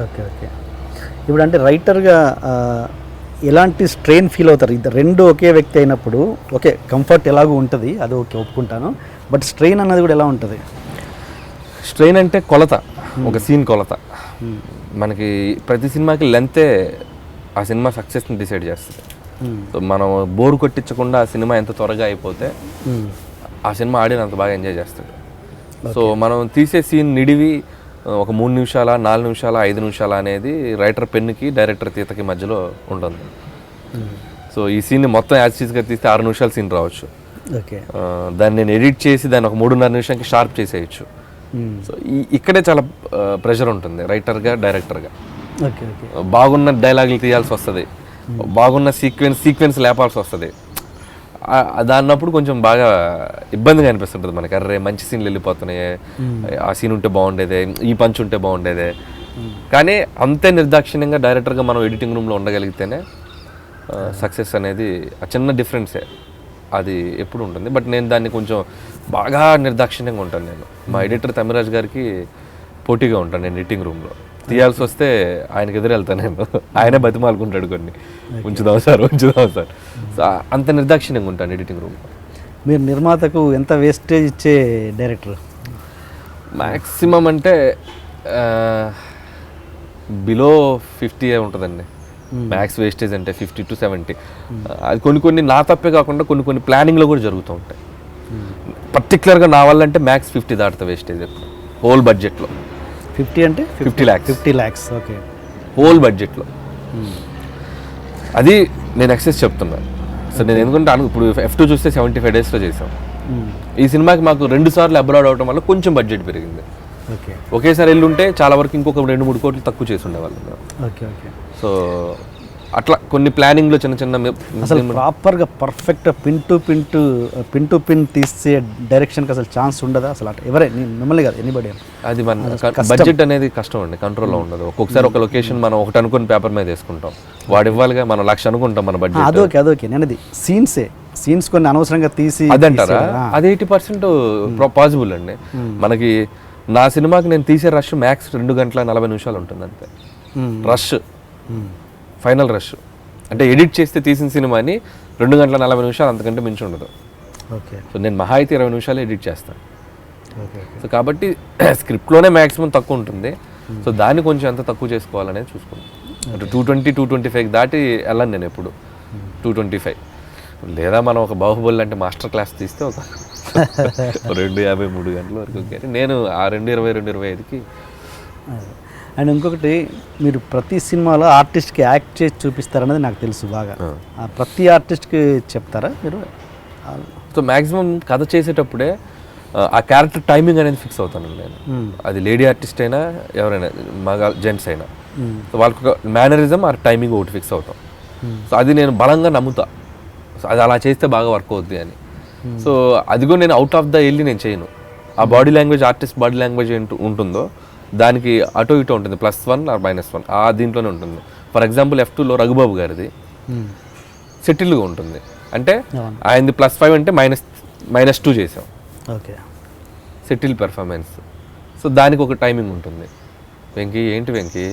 Okay. Okay. ఇప్పుడు అంటే రైటర్గా ఎలాంటి స్ట్రెయిన్ ఫీల్ అవుతారు? ఇది రెండు ఒకే వ్యక్తి అయినప్పుడు ఓకే, కంఫర్ట్ ఎలాగో ఉంటుంది, అది ఓకే ఒప్పుకుంటాను, బట్ స్ట్రెయిన్ అన్నది కూడా ఎలా ఉంటుంది? స్ట్రెయిన్ అంటే కొలత, ఒక సీన్ కొలత. మనకి ప్రతి సినిమాకి లెంతే ఆ సినిమా సక్సెస్ని డిసైడ్ చేస్తుంది. సో మనం బోర్ కొట్టించకుండా ఆ సినిమా ఎంత త్వరగా అయిపోతే ఆ సినిమా ఆడినంత బాగా ఎంజాయ్ చేస్తాడు. సో మనం తీసే సీన్ నిడివి ఒక 3 నిమిషాల 4 నిమిషాల 5 నిమిషాల అనేది రైటర్ పెన్నుకి డైరెక్టర్ తీతకి మధ్యలో ఉంటుంది. సో ఈ సీన్ని మొత్తం యాజ్గా తీస్తే 6 నిమిషాల సీన్ రావచ్చు. ఓకే. దాన్ని నేను ఎడిట్ చేసి దాన్ని ఒక 3.5 నిమిషానికి షార్ప్ చేసేయచ్చు. సో ఇక్కడే చాలా ప్రెషర్ ఉంటుంది రైటర్గా డైరెక్టర్గా. ఓకే. ఓకే. బాగున్న డైలాగులు తీయాల్సి వస్తుంది, బాగున్న సీక్వెన్స్ లేపాల్సి వస్తుంది. దాన్నప్పుడు కొంచెం బాగా ఇబ్బందిగా అనిపిస్తుంటుంది మనకి. అర్రే మంచి సీన్లు వెళ్ళిపోతున్నాయి, ఆ సీన్ ఉంటే బాగుండేదే, ఈ పంచ్ ఉంటే బాగుండేదే. కానీ అంతే నిర్దాక్షిణ్యంగా డైరెక్టర్గా మనం ఎడిటింగ్ రూమ్లో ఉండగలిగితేనే సక్సెస్ అనేది ఆ చిన్న డిఫరెన్సే అది ఎప్పుడు ఉంటుంది. బట్ నేను దాన్ని కొంచెం బాగా నిర్దాక్షిణ్యంగా ఉంటాను. నేను మా ఎడిటర్ తమిరాజ్ గారికి పోటీగా ఉంటాను. నేను ఎడిటింగ్ రూమ్లో తీయాల్సి వస్తే ఆయనకి ఎదురెళ్తాను నేను. ఆయనే బతిమాలుకుంటాడు కొన్ని, ఉంచుదాం సార్. సో అంత నిర్దాక్షిణ్యంగా ఉంటాను ఎడిటింగ్ రూమ్లో. మీరు నిర్మాతకు ఎంత వేస్టేజ్ ఇచ్చే డైరెక్టర్? మ్యాక్సిమం అంటే బిలో 50 ఉంటుందండి మ్యాక్స్ వేస్టేజ్ అంటే. 50 to 70. అది కొన్ని నా తప్పే కాకుండా కొన్ని ప్లానింగ్లో కూడా జరుగుతూ ఉంటాయి. పర్టికులర్గా నా వల్ల అంటే మ్యాక్స్ 50 దాటుతా వేస్టేజ్ ఎప్పుడు హోల్ బడ్జెట్లో. 50 అంటే 50 lakhs. 50 lakhs. ఓకే. హోల్ బడ్జెట్లో అది నేను ఎక్సెస్ చెప్తున్నాను. సో నేను ఎందుకంటే ఇప్పుడు F2 చూస్తే 75 daysలో చేసాం. ఈ సినిమాకి మాకు 2 సార్లు అబ్రాడ్ అవడం వల్ల కొంచెం బడ్జెట్ పెరిగింది. ఓకే. ఒకేసారి వెళ్ళి ఉంటే చాలా వరకు ఇంకొక 2-3 కోట్లు తక్కువ చేసి ఉండేవాళ్ళం. ఓకే. ఓకే. సో అట్లా కొన్ని ప్లానింగ్లో చిన్న అసలు ప్రాపర్గా పర్ఫెక్ట్ పిన్ టు పిన్ తీసే డైరెక్షన్కి అసలు ఛాన్స్ ఉండదా అసలు? అట్లా ఎవరే, మిమ్మల్ని కాదు, ఎనీబడి. అది మన బడ్జెట్ అనేది కష్టం అండి, కంట్రోల్లో ఉండదు. ఒక్కొక్కసారి ఒక లొకేషన్ మనం ఒకటి అనుకుని పేపర్ మీద వేసుకుంటాం, వాడు ఇవ్వాలిగా మనం 1,00,000 అనుకుంటాం మన బడ్జెట్. అదోకే నేను అది సీన్స్ కొన్ని అనవసరంగా తీసి అదంటారా? అది 80% పాసిబుల్ అండి. మనకి నా సినిమాకి నేను తీసే రష్ మ్యాక్స్ 2 గంటల 40 నిమిషాలు ఉంటుంది అంతే. రష్ ఫైనల్ రష్ అంటే ఎడిట్ చేస్తే తీసిన సినిమాని 2 గంటల 40 నిమిషాలు అంతకంటే మించి ఉండదు. ఓకే. సో నేను మహా అయితే 20 నిమిషాలు ఎడిట్ చేస్తాను. సో కాబట్టి స్క్రిప్ట్లోనే మ్యాక్సిమం తక్కువ ఉంటుంది. సో దాన్ని కొంచెం ఎంత తక్కువ చేసుకోవాలనేది చూసుకుంటాను. అంటే 220-225 దాటి వెళ్ళను నేను ఎప్పుడు. 225 లేదా మనం ఒక బాహుబలి అంటే మాస్టర్ క్లాస్ తీస్తే ఒక 2:50-3 గంటల వరకు. కానీ నేను ఆ 2:20-2:25కి. అండ్ ఇంకొకటి, మీరు ప్రతి సినిమాలో ఆర్టిస్ట్కి యాక్ట్ చేసి చూపిస్తారనేది నాకు తెలుసు బాగా. ప్రతి ఆర్టిస్ట్కి చెప్తారా మీరు? సో మ్యాక్సిమం కథ చేసేటప్పుడే ఆ క్యారెక్టర్ టైమింగ్ అనేది ఫిక్స్ అవుతాను నేను. అది లేడీ ఆర్టిస్ట్ అయినా ఎవరైనా మగ జెంట్స్ అయినా, సో వాళ్ళకి ఒక మేనరిజం ఆ టైమింగ్ ఒకటి ఫిక్స్ అవుతాం. సో అది నేను బలంగా నమ్ముతా. సో అది అలా చేస్తే బాగా వర్క్ అవుద్ది అని. సో అదిగో నేను అవుట్ ఆఫ్ ద వెళ్ళి నేను చేయను. ఆ body language, artist body language ఉంటుందో దానికి అటో ఇటో ఉంటుంది, +1 or -1 ఆ దీంట్లోనే ఉంటుంది. ఫర్ ఎగ్జాంపుల్ F2లో రఘుబాబు గారిది సెటిల్గా ఉంటుంది, అంటే ఆయనది +5 అంటే -2 చేసాం. ఓకే. Settle performance. సో దానికి ఒక టైమింగ్ ఉంటుంది. వెంకీ ఏంటి వెంకీ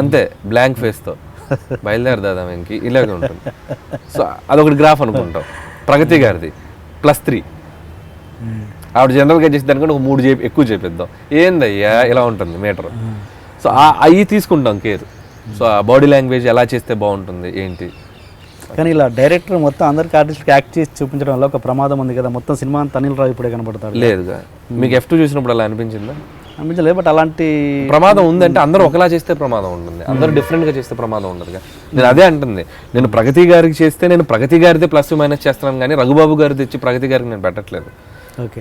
అంతే బ్లాంక్ ఫేస్తో బయలుదేరు దాదా వెంకీ ఇలాగే ఉంటుంది. సో అదొకటి గ్రాఫ్ అనుకుంటాం. ప్రగతి గారిది +3, ఆవిడ జనరల్గా చేసి దానికంటే ఒక 3 ఎక్కువ చేపిద్దాం, ఏందయ్యా ఇలా ఉంటుంది మీటర్. సో అవి తీసుకుంటాం కేర్. సో ఆ బాడీ లాంగ్వేజ్ ఎలా చేస్తే బాగుంటుంది ఏంటి. కానీ ఇలా డైరెక్టర్ మొత్తం అందరికి ఆర్టిస్ట్కి యాక్ట్ చేసి చూపించడం వల్ల ఒక ప్రమాదం ఉంది కదా, మొత్తం సినిమా అంతా అనిల్ రావు ఇప్పుడే కనపడతాడు. లేదుగా మీకు F2 చూసినప్పుడు అలా అనిపించిందా? అనిపించలేదు. బట్ అలాంటి ప్రమాదం ఉందంటే అందరూ ఒకలా చేస్తే ప్రమాదం ఉంటుంది, అందరూ డిఫరెంట్గా చేస్తే ప్రమాదం ఉండదుగా. నేను అదే అంటుంది. నేను ప్రగతి గారికి చేస్తే నేను ప్రగతి గారిదే +- చేస్తున్నాను, కానీ రఘుబాబు గారి తెచ్చి ప్రగతి గారికి నేను పెట్టట్లేదు.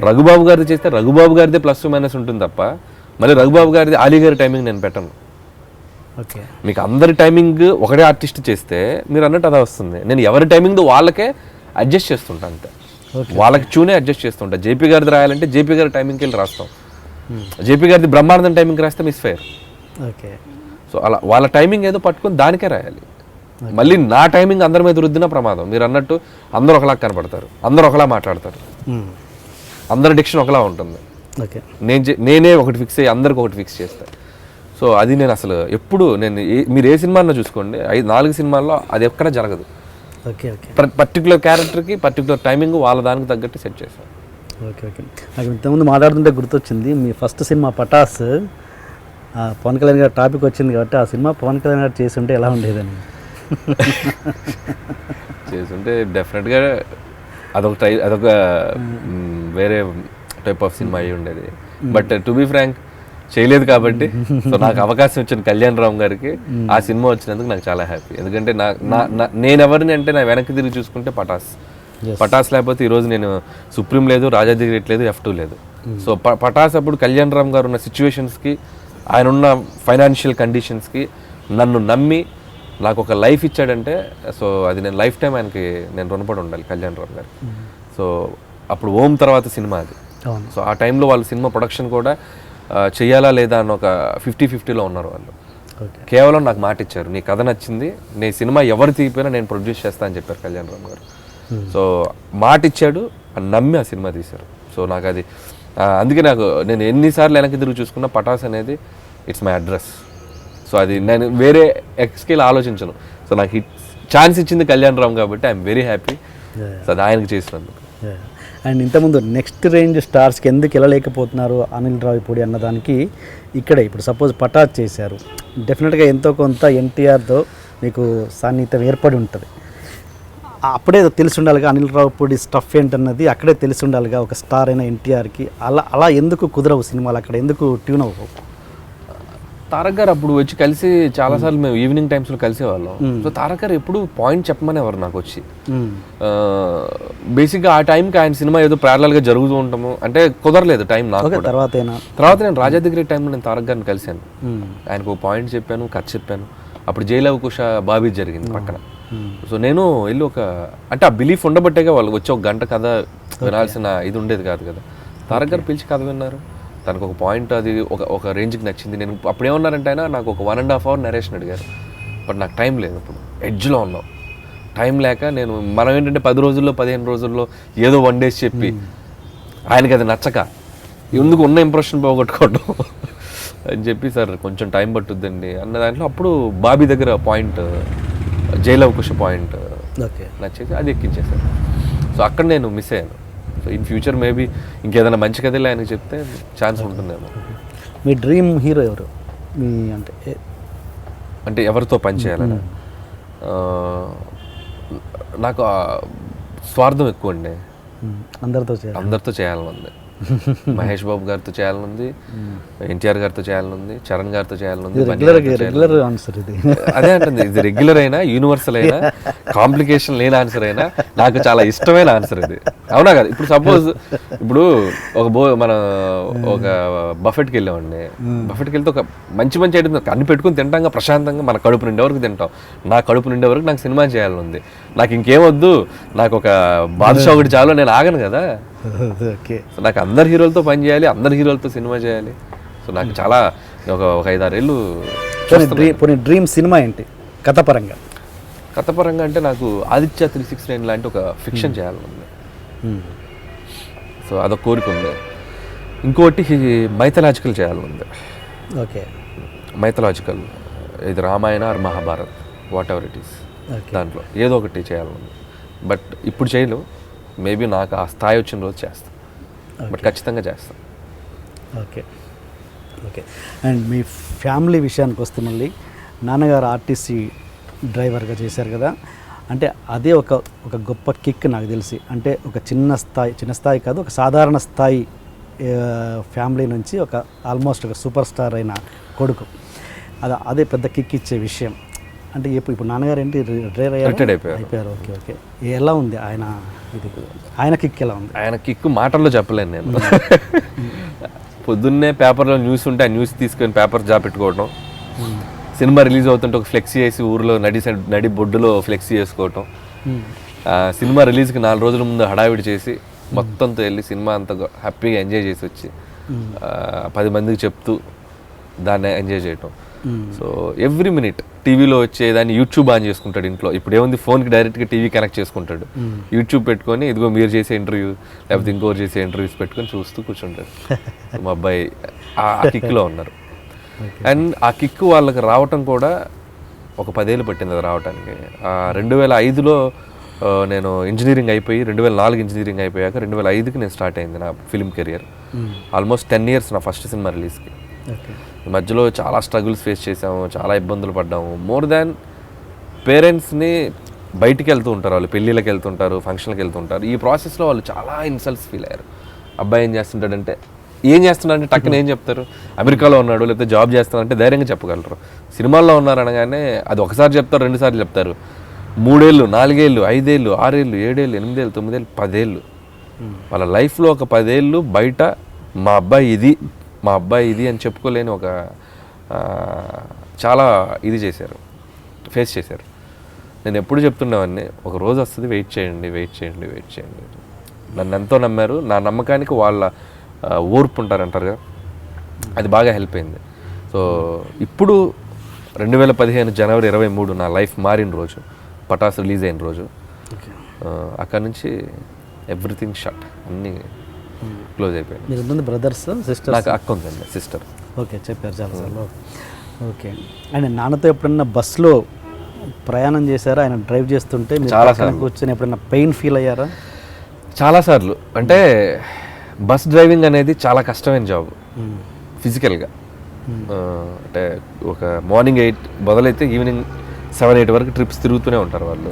రఘుబాబు గారిది చేస్తే రఘుబాబు గారిదే +- ఉంటుంది తప్ప మళ్ళీ రఘుబాబు గారిది ఆలీ గారి టైమింగ్ నేను పెట్టను. ఓకే. మీకు అందరి టైమింగ్ ఒకటే ఆర్టిస్ట్ చేస్తే మీరు అన్నట్టు అదే వస్తుంది. నేను ఎవరి టైమింగ్ వాళ్ళకే అడ్జస్ట్ చేస్తుంటా అంతే. వాళ్ళకి చూనే అడ్జస్ట్ చేస్తుంటా. జేపీ గారిది రాయాలంటే జేపీ గారి టైమింగ్కి వెళ్ళి రాస్తాం. జేపీ గారిది బ్రహ్మానందం టైమింగ్ రాస్తే మిస్ ఫైర్. ఓకే. సో అలా వాళ్ళ టైమింగ్ ఏదో పట్టుకొని దానికే రాయాలి. మళ్ళీ నా టైమింగ్ అందరి మీద రుద్దిన ప్రమాదం. మీరు అన్నట్టు అందరూ ఒకలా కనపడతారు, అందరూ ఒకలా మాట్లాడతారు, అందరి డిక్షన్ ఒకలా ఉంటుంది. ఓకే. నేనే ఒకటి ఫిక్స్ అయ్యి అందరికి ఒకటి ఫిక్స్ చేస్తాను. సో అది నేను అసలు ఎప్పుడు మీరు ఏ సినిమాలో చూసుకోండి 4 సినిమాల్లో అది ఎక్కడ జరగదు. ఓకే. ఓకే. పర్టికులర్ క్యారెక్టర్కి పర్టికులర్ టైమింగ్ వాళ్ళ దానికి తగ్గట్టు సెట్ చేశాను. ఓకే. ఓకే. నాకు ఇంతకుముందు మాట్లాడుతుంటే గుర్తొచ్చింది మీ ఫస్ట్ సినిమా పటాస్. పవన్ కళ్యాణ్ గారి టాపిక్ వచ్చింది కాబట్టి ఆ సినిమా పవన్ కళ్యాణ్ గారు చేసి ఉంటే ఎలా ఉండేదని. చేస్తుంటే డెఫినెట్గా అదొక వేరే టైప్ ఆఫ్ సినిమా అయి ఉండేది. బట్ టు బీ ఫ్రాంక్ చేయలేదు కాబట్టి సో నాకు అవకాశం ఇచ్చిన కళ్యాణ్ రామ్ గారికి ఆ సినిమా వచ్చినందుకు నాకు చాలా హ్యాపీ. ఎందుకంటే నేను ఎవరిని అంటే నా వెనక్కి తిరిగి చూసుకుంటే పటాస్ లేకపోతే ఈరోజు నేను సుప్రీం లేదు, రాజాది గ్రేట్ లేదు, F2 లేదు. సో పటాస్ అప్పుడు కళ్యాణ్ రామ్ గారు ఉన్న సిచ్యువేషన్స్కి, ఆయన ఉన్న ఫైనాన్షియల్ కండిషన్స్కి నన్ను నమ్మి నాకు ఒక లైఫ్ ఇచ్చాడంటే సో అది నేను లైఫ్ టైం ఆయనకి నేను రుణపడి ఉండాలి కళ్యాణ్ రామ్ గారికి. సో అప్పుడు ఓం తర్వాత సినిమా అది. సో ఆ టైంలో వాళ్ళు సినిమా ప్రొడక్షన్ కూడా చెయ్యాలా లేదా అన్న ఒక 50-50లో ఉన్నారు వాళ్ళు. కేవలం నాకు మాట ఇచ్చారు, నీ కథ నచ్చింది, నీ సినిమా ఎవరు తీపినా నేను ప్రొడ్యూస్ చేస్తా అని చెప్పారు కళ్యాణ్ రామ్ గారు. సో మాట ఇచ్చాడు, నమ్మి ఆ సినిమా తీశారు. సో నాకు అది అందుకే నేను ఎన్నిసార్లు వెనక్కి తిరిగి చూసుకున్నా పటాస్ అనేది ఇట్స్ మై అడ్రస్. సో అది నేను వేరే ఎక్స్కేల్ ఆలోచించను. సో నాకు ఛాన్స్ ఇచ్చింది కళ్యాణ్ రామ్ కాబట్టి ఐఎమ్ వెరీ హ్యాపీ. సో అది ఆయనకు చేసినందుకు. అండ్ ఇంతకుముందు నెక్స్ట్ రేంజ్ స్టార్స్కి ఎందుకు వెళ్ళలేకపోతున్నారు అనిల్ రావిపూడి అన్నదానికి ఇక్కడే ఇప్పుడు సపోజ్ పటాస్ చేశారు, డెఫినెట్గా ఎంతో కొంత ఎన్టీఆర్తో మీకు సాన్నిహిత్యం ఏర్పడి ఉంటుంది. అప్పుడే తెలిసి ఉండాలిగా అనిల్ రావిపూడి స్టఫ్ ఏంటన్నది అక్కడే తెలిసి ఉండాలిగా ఒక స్టార్ అయిన ఎన్టీఆర్కి. అలా ఎందుకు కుదరవు సినిమాలు, అక్కడ ఎందుకు ట్యూన్ అవ్వవు? తారక్ గారు అప్పుడు వచ్చి కలిసి చాలాసార్లు మేము ఈవినింగ్ టైమ్స్లో కలిసేవాళ్ళం. సో తారక్ గారు ఎప్పుడు పాయింట్ చెప్పమనేవారు నాకు వచ్చి. బేసిక్గా ఆ టైంకి ఆయన సినిమా ఏదో ప్యారలల్గా జరుగుతూ ఉంటాము అంటే కుదరలేదు టైం నాకు. తర్వాత నేను రాజా దగ్గర టైంలో నేను తారక్ గారిని కలిశాను, ఆయనకు ఒక పాయింట్ చెప్పాను, కథ చెప్పాను. అప్పుడు జైలవ్ కుష బాబీ జరిగింది పక్కన. సో నేను వెళ్ళి అంటే ఆ బిలీఫ్ ఉండబట్టేగా వాళ్ళు వచ్చి ఒక గంట కథ వినాల్సిన ఇది ఉండేది కాదు కదా. తారక్ గారు పిలిచి కథ విన్నారు, తనకు ఒక పాయింట్ అది ఒక రేంజ్కి నచ్చింది. నేను అప్పుడు ఏమన్నారంటే ఆయన నాకు ఒక 1.5 hour నరేషన్ అడిగారు. బట్ నాకు టైం లేదు, అప్పుడు ఎడ్జ్లో ఉన్నాం, టైం లేక మనం ఏంటంటే 10 రోజుల్లో 15 రోజుల్లో ఏదో 1 day చెప్పి ఆయనకి అది నచ్చక ఎందుకు ఉన్న ఇంప్రెషన్ పోగొట్టుకోవడం అని చెప్పి సార్ కొంచెం టైం పట్టుద్దండి అన్న దాంట్లో అప్పుడు బాబీ దగ్గర పాయింట్ జైలవ్ కుష పాయింట్ నచ్చేసి అది ఎక్కించేశారు. సో అక్కడ నేను మిస్ అయ్యాను. సో ఇన్ ఫ్యూచర్ మేబీ ఇంకేదైనా మంచి కథలు ఆయనకి చెప్తే ఛాన్స్ ఉంటుందేమో. మీ డ్రీమ్ హీరో ఎవరు? అంటే ఎవరితో పనిచేయాలని నాకు స్వార్థం ఎక్కువ అండి. అందరితో చేయాలని ఉంది. మహేష్ బాబు గారితో చేయాలనుంది, ఎన్టీఆర్ గారితో చేయాలనుంది, చరణ్ గారితో చేయాలనుంది. అదే అంటుంది, ఇది రెగ్యులర్ అయినా యూనివర్సల్ అయినా కాంప్లికేషన్ లేని ఆన్సర్ అయినా నాకు చాలా ఇష్టమైన ఆన్సర్ ఇది. అవునా కదా? ఇప్పుడు సపోజ్ ఇప్పుడు మన ఒక బఫెట్కి వెళ్ళామండి. బఫెట్కి వెళ్తే ఒక మంచి ఐటమ్ అన్ని పెట్టుకుని తింటాం ప్రశాంతంగా, మన కడుపు నిండే వరకు తింటాం. నా కడుపు నిండే వరకు నాకు సినిమా చేయాలనుంది. నాకు ఇంకేమొద్దు, నాకు ఒక బాదుషా ఒకటి చాలు, నేను ఆగను కదా. సో నాకు అందరు హీరోలతో పని చేయాలి, అందరు హీరోలతో సినిమా చేయాలి. సో నాకు చాలా ఒక 5-6 ఏళ్ళు. డ్రీమ్ సినిమా ఏంటి కథపరంగా? కథపరంగా అంటే నాకు ఆదిత్య 369 లాంటి ఒక ఫిక్షన్ చేయాలనుంది. సో అదొక కోరిక ఉంది. ఇంకోటి మైథలాజికల్ చేయాలనుంది. ఓకే. మైథలాజికల్, ఇది Ramayana or Mahabharat, whatever it is, దాంట్లో ఏదో ఒకటి చేయాలనుంది. బట్ ఇప్పుడు చేయలేవు, మేబీ నాకు ఆ స్థాయి వచ్చిన రోజు చేస్తాను. బట్ ఖచ్చితంగా చేస్తాను. Okay. Okay. And me family విషయానికి వస్తే మళ్ళీ నాన్నగారు ఆర్టీసీ డ్రైవర్గా చేశారు కదా, అంటే అదే ఒక గొప్ప కిక్ నాకు తెలిసి. అంటే ఒక చిన్న స్థాయి కాదు, ఒక సాధారణ స్థాయి ఫ్యామిలీ నుంచి ఒక ఆల్మోస్ట్ ఒక సూపర్ స్టార్ అయిన కొడుకు, అదే పెద్ద కిక్ ఇచ్చే విషయం. అంటే ఇప్పుడు నాన్నగారు ఏంటి రిటైర్డ్ అయిపోయారు. ఓకే. ఓకే. ఎలా ఉంది ఆయన కిక్ ఎలా ఉంది? ఆయన కిక్ మాటల్లో చెప్పలేను నేను. పొద్దున్నే పేపర్లో న్యూస్ ఉంటే ఆ న్యూస్ తీసుకొని పేపర్ జాబ్ పెట్టుకోవడం, సినిమా రిలీజ్ అవుతుంటే ఒక ఫ్లెక్సీ వేసి ఊర్లో నడి బొడ్డులో ఫ్లెక్సీ వేసుకోవటం, సినిమా రిలీజ్కి 4 రోజుల ముందు హడావిడి చేసి మొత్తంతో వెళ్ళి సినిమా అంతా హ్యాపీగా ఎంజాయ్ చేసి వచ్చి 10 మందికి చెప్తూ దాన్ని ఎంజాయ్ చేయటం. సో ఎవ్రీ మినిట్ టీవీలో వచ్చేదాన్ని యూట్యూబ్ ఆన్ చేసుకుంటాడు ఇంట్లో. ఇప్పుడు ఏముంది, ఫోన్కి డైరెక్ట్గా టీవీ కనెక్ట్ చేసుకుంటాడు, యూట్యూబ్ పెట్టుకొని ఇదిగో మీరు చేసే ఇంటర్వ్యూ లేకపోతే ఇంకోరు చేసే ఇంటర్వ్యూస్ పెట్టుకొని చూస్తూ కూర్చుంటాడు. మా అబ్బాయి ఆ కిక్లో ఉన్నారు. అండ్ ఆ కిక్ వాళ్ళకి రావటం కూడా ఒక 10 ఏళ్ళు పట్టింది అది రావడానికి. 2005లో నేను ఇంజనీరింగ్ అయిపోయి 2004 ఇంజనీరింగ్ అయిపోయాక 2005కి నేను స్టార్ట్ అయింది నా ఫిల్మ్ కెరియర్. ఆల్మోస్ట్ 10 ఇయర్స్ నా ఫస్ట్ సినిమా రిలీజ్కి. ఈ మధ్యలో చాలా స్ట్రగుల్స్ ఫేస్ చేసాము, చాలా ఇబ్బందులు పడ్డాము. మోర్ దాన్ పేరెంట్స్ని బయటికి వెళ్తూ ఉంటారు, వాళ్ళు పెళ్ళిళ్ళకి వెళ్తుంటారు, ఫంక్షన్కి వెళ్తుంటారు. ఈ ప్రాసెస్లో వాళ్ళు చాలా ఇన్సల్ట్స్ ఫీల్ అయ్యారు. అబ్బాయి ఏం చేస్తుంటాడంటే, ఏం చేస్తున్నాడంటే టక్కున ఏం చెప్తారు, అమెరికాలో ఉన్నాడు లేకపోతే జాబ్ చేస్తున్నాడంటే ధైర్యంగా చెప్పగలరు. సినిమాల్లో ఉన్నారు అనగానే అది ఒకసారి చెప్తారు, 2 సార్లు చెప్తారు. 3 ఏళ్ళు, 4 ఏళ్ళు, 5 ఏళ్ళు, 6 ఏళ్ళు, 7 ఏళ్ళు, 8 ఏళ్ళు, 9 ఏళ్ళు, 10 ఏళ్ళు, వాళ్ళ లైఫ్లో ఒక 10 ఏళ్ళు బయట మా అబ్బాయి ఇది అని చెప్పుకోలేని ఒక చాలా ఇది చేశారు, ఫేస్ చేశారు. నేను ఎప్పుడు చెప్తుండేవాడిని, ఒక రోజు వస్తుంది, వెయిట్ చేయండి. నన్ను ఎంతో నమ్మారు. నా నమ్మకానికి వాళ్ళ ఓర్పు ఉంటారంటారు కదా, అది బాగా హెల్ప్ అయింది. సో ఇప్పుడు 2015 జనవరి 23 నా లైఫ్ మారిన రోజు, పటాస్ రిలీజ్ అయిన రోజు. అక్కడ నుంచి ఎవ్రీథింగ్ షట్, అన్నీ క్లోజ్ అయిపోయింది. మీరు ఎంతమంది బ్రదర్స్, సిస్టర్స్? నాకు అక్క ఉందండి, సిస్టర్. ఓకే, చెప్పారు చాలాసార్లు. ఓకే. అండ్ నాన్నతో ఎప్పుడన్నా బస్సులో ప్రయాణం చేశారా? ఆయన డ్రైవ్ చేస్తుంటే చాలాసార్లు కూర్చొని ఎప్పుడన్నా పెయిన్ ఫీల్ అయ్యారా? చాలాసార్లు. అంటే బస్ డ్రైవింగ్ అనేది చాలా కష్టమైన జాబ్ ఫిజికల్గా. అంటే ఒక మార్నింగ్ 8 మొదలైతే ఈవినింగ్ 7-8 వరకు ట్రిప్స్ తిరుగుతూనే ఉంటారు వాళ్ళు.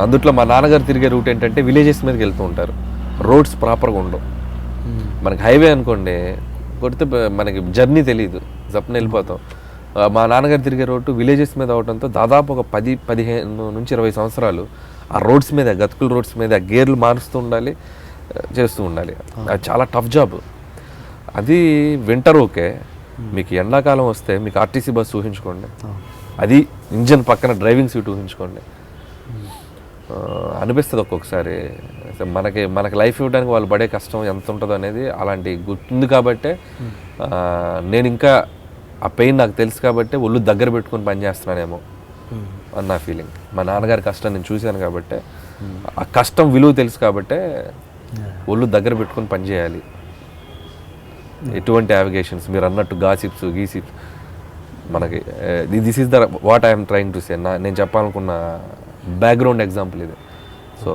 అందుట్లో మా నాన్నగారు తిరిగే రూట్ ఏంటంటే విలేజెస్ మీదకి వెళ్తూ ఉంటారు. రోడ్స్ ప్రాపర్గా ఉండవు. మనకి హైవే అనుకోండి, కొడితే మనకి జర్నీ తెలియదు, జప్న వెళ్ళిపోతాం. మా నాన్నగారు తిరిగే రోడ్డు విలేజెస్ మీద అవడంతో దాదాపు ఒక 15 నుంచి 20 సంవత్సరాలు ఆ రోడ్స్ మీద, గతుకుల రోడ్స్ మీద గేర్లు మారుస్తూ ఉండాలి, చేస్తూ ఉండాలి. అది చాలా టఫ్ జాబ్. అది వింటర్ ఓకే, మీకు ఎండాకాలం వస్తే మీకు ఆర్టీసీ బస్సు ఊహించుకోండి, అది ఇంజన్ పక్కన డ్రైవింగ్ సీట్ ఊహించుకోండి. అనిపిస్తుంది ఒక్కొక్కసారి మనకి లైఫ్ ఇవ్వడానికి వాళ్ళు పడే కష్టం ఎంత ఉంటుందో అనేది. అలాంటి గుర్తుంది కాబట్టే నేను ఇంకా ఆ పెయిన్ నాకు తెలుసు కాబట్టి ఒళ్ళు దగ్గర పెట్టుకొని పని చేస్తున్నానేమో అని నా ఫీలింగ్. మా నాన్నగారి కష్టం నేను చూశాను కాబట్టి, ఆ కష్టం విలువ తెలుసు కాబట్టే ఒళ్ళు దగ్గర పెట్టుకొని పని చేయాలి. ఎటువంటి యావిగేషన్స్, మీరు అన్నట్టు గాసిప్స్ మనకి this is the what I'm trying to say. నేను చెప్పాలనుకున్న బ్యాక్గ్రౌండ్ ఎగ్జాంపుల్ ఇది. సో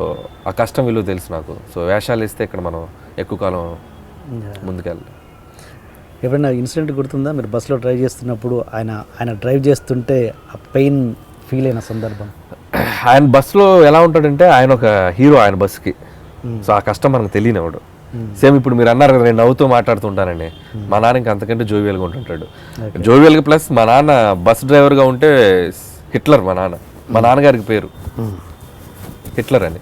ఆ కష్టం విలువ తెలుసు నాకు. సో వేషాలు ఇస్తే ఇక్కడ మనం ఎక్కువ కాలం ముందుకెళ్ళాలి. ఎప్పుడైనా ఇన్సిడెంట్ గుర్తుందా, మీరు బస్సులో డ్రైవ్ చేస్తున్నప్పుడు ఆయన డ్రైవ్ చేస్తుంటే ఆ పెయిన్ ఫీల్ అయిన సందర్భం? ఆయన బస్సులో ఎలా ఉంటాడంటే, ఆయన ఒక హీరో ఆయన బస్సుకి. సో ఆ కష్టం మనకు తెలియనివాడు. సేమ్ ఇప్పుడు మీరు అన్నారు కదా, నేను నవ్వుతూ మాట్లాడుతుంటానండి. మా నాన్న ఇంకా అంతకంటే జోవియల్గా ఉంటుంటాడు. జోవియల్గా ప్లస్ మా నాన్న బస్ డ్రైవర్గా ఉంటే హిట్లర్. మా నాన్నగారికి పేరు హిట్లర్ అని.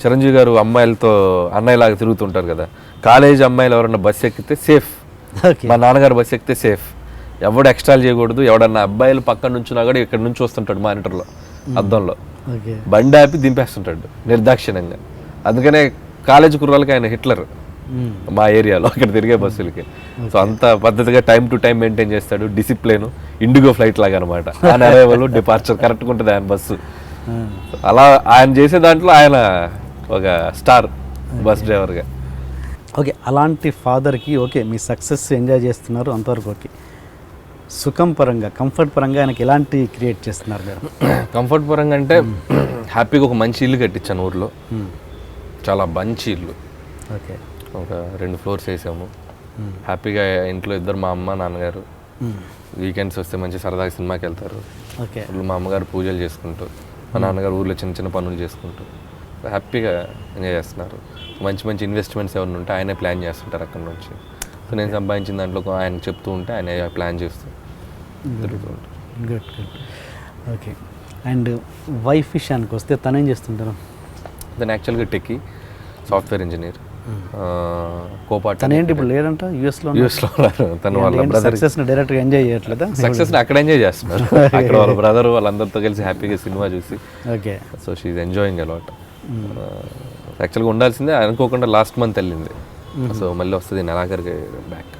చిరంజీవి గారు అమ్మాయిలతో అన్నయ్యలాగా తిరుగుతుంటారు కదా, కాలేజీ అమ్మాయిలు ఎవరన్నా బస్సు ఎక్కితే సేఫ్, మా నాన్నగారు బస్సు ఎక్కితే సేఫ్. ఎవడు ఎక్స్ట్రాలు చేయకూడదు. ఎవడన్నా అబ్బాయిలు పక్కన నుంచున్నా కూడా ఇక్కడ నుంచి వస్తుంటాడు మానిటర్లో, అద్దంలో బండి ఆపి దింపేస్తుంటాడు నిర్దాక్షిణ్యంగా. అందుకనే కాలేజీ కుర్రాలకి ఆయన హిట్లర్ మా ఏరియాలో, అక్కడ తిరిగే బస్సులకి. సో అంత పద్ధతిగా టైం టు టైం మెయింటైన్ చేస్తాడు, డిసిప్లిన్. ఇండిగో ఫ్లైట్ లాగా అనమాట, ఆయన అరైవల్ డిపార్చర్ కరెక్ట్గా ఉంటుంది ఆయన బస్సు. అలా ఆయన చేసే దాంట్లో ఆయన ఒక స్టార్ బస్ డ్రైవర్గా. ఓకే, అలాంటి ఫాదర్కి ఓకే మీ సక్సెస్ ఎంజాయ్ చేస్తున్నారు అంతవరకు ఓకే. సుఖం పరంగా, కంఫర్ట్ పరంగా ఆయనకి ఎలాంటి క్రియేట్ చేస్తున్నారు మీరు? కంఫర్ట్ పరంగా అంటే హ్యాపీగా ఒక మంచి ఇల్లు కట్టించాను ఊర్లో, చాలా మంచి ఇల్లు. ఓకే, ఒక 2 ఫ్లోర్స్ వేసాము. హ్యాపీగా ఇంట్లో ఇద్దరు, మా అమ్మ నాన్నగారు వీకెండ్స్ వస్తే మంచి సరదాగా సినిమాకి వెళ్తారు. ఓకే, మా అమ్మగారు పూజలు చేసుకుంటూ, మా నాన్నగారు ఊర్లో చిన్న చిన్న పనులు చేసుకుంటూ హ్యాపీగా ఎంజాయ్ చేస్తున్నారు. మంచి మంచి ఇన్వెస్ట్మెంట్స్ ఎవరిని ఉంటే ఆయనే ప్లాన్ చేస్తుంటారు అక్కడ నుంచి. సో నేను సంపాదించిన దాంట్లో ఆయన చెప్తూ ఉంటే ఆయన ప్లాన్ చేస్తూ తిరుగుతూ ఉంటారు. గుడ్. ఓకే, అండ్ వైఫ్ విషయానికి వస్తే తను ఏం చేస్తుంటారు? తను యాక్చువల్గా టెక్కీ, సాఫ్ట్వేర్ ఇంజనీర్. కోపాట తను ఏంటి ఇప్పుడు లేడంట యూఎస్లో తను వాళ్ళ బ్రదర్ సక్సెస్ని డైరెక్ట్గా ఎంజాయ్ చేయట్లేదా? సక్సెస్ని అక్కడ ఎంజాయ్ చేస్తున్నారు. అక్కడ వాళ్ళ బ్రదర్ వాళ్ళందరితో కలిసి హ్యాపీగా సినిమా చూసి. Okay. So she's enjoying a lot. యాక్చువల్గా ఉండాల్సిందే, అనుకోకుండా లాస్ట్ మంత్ వెళ్ళింది. సో మళ్ళీ వస్తుంది నెలాఖరికి back.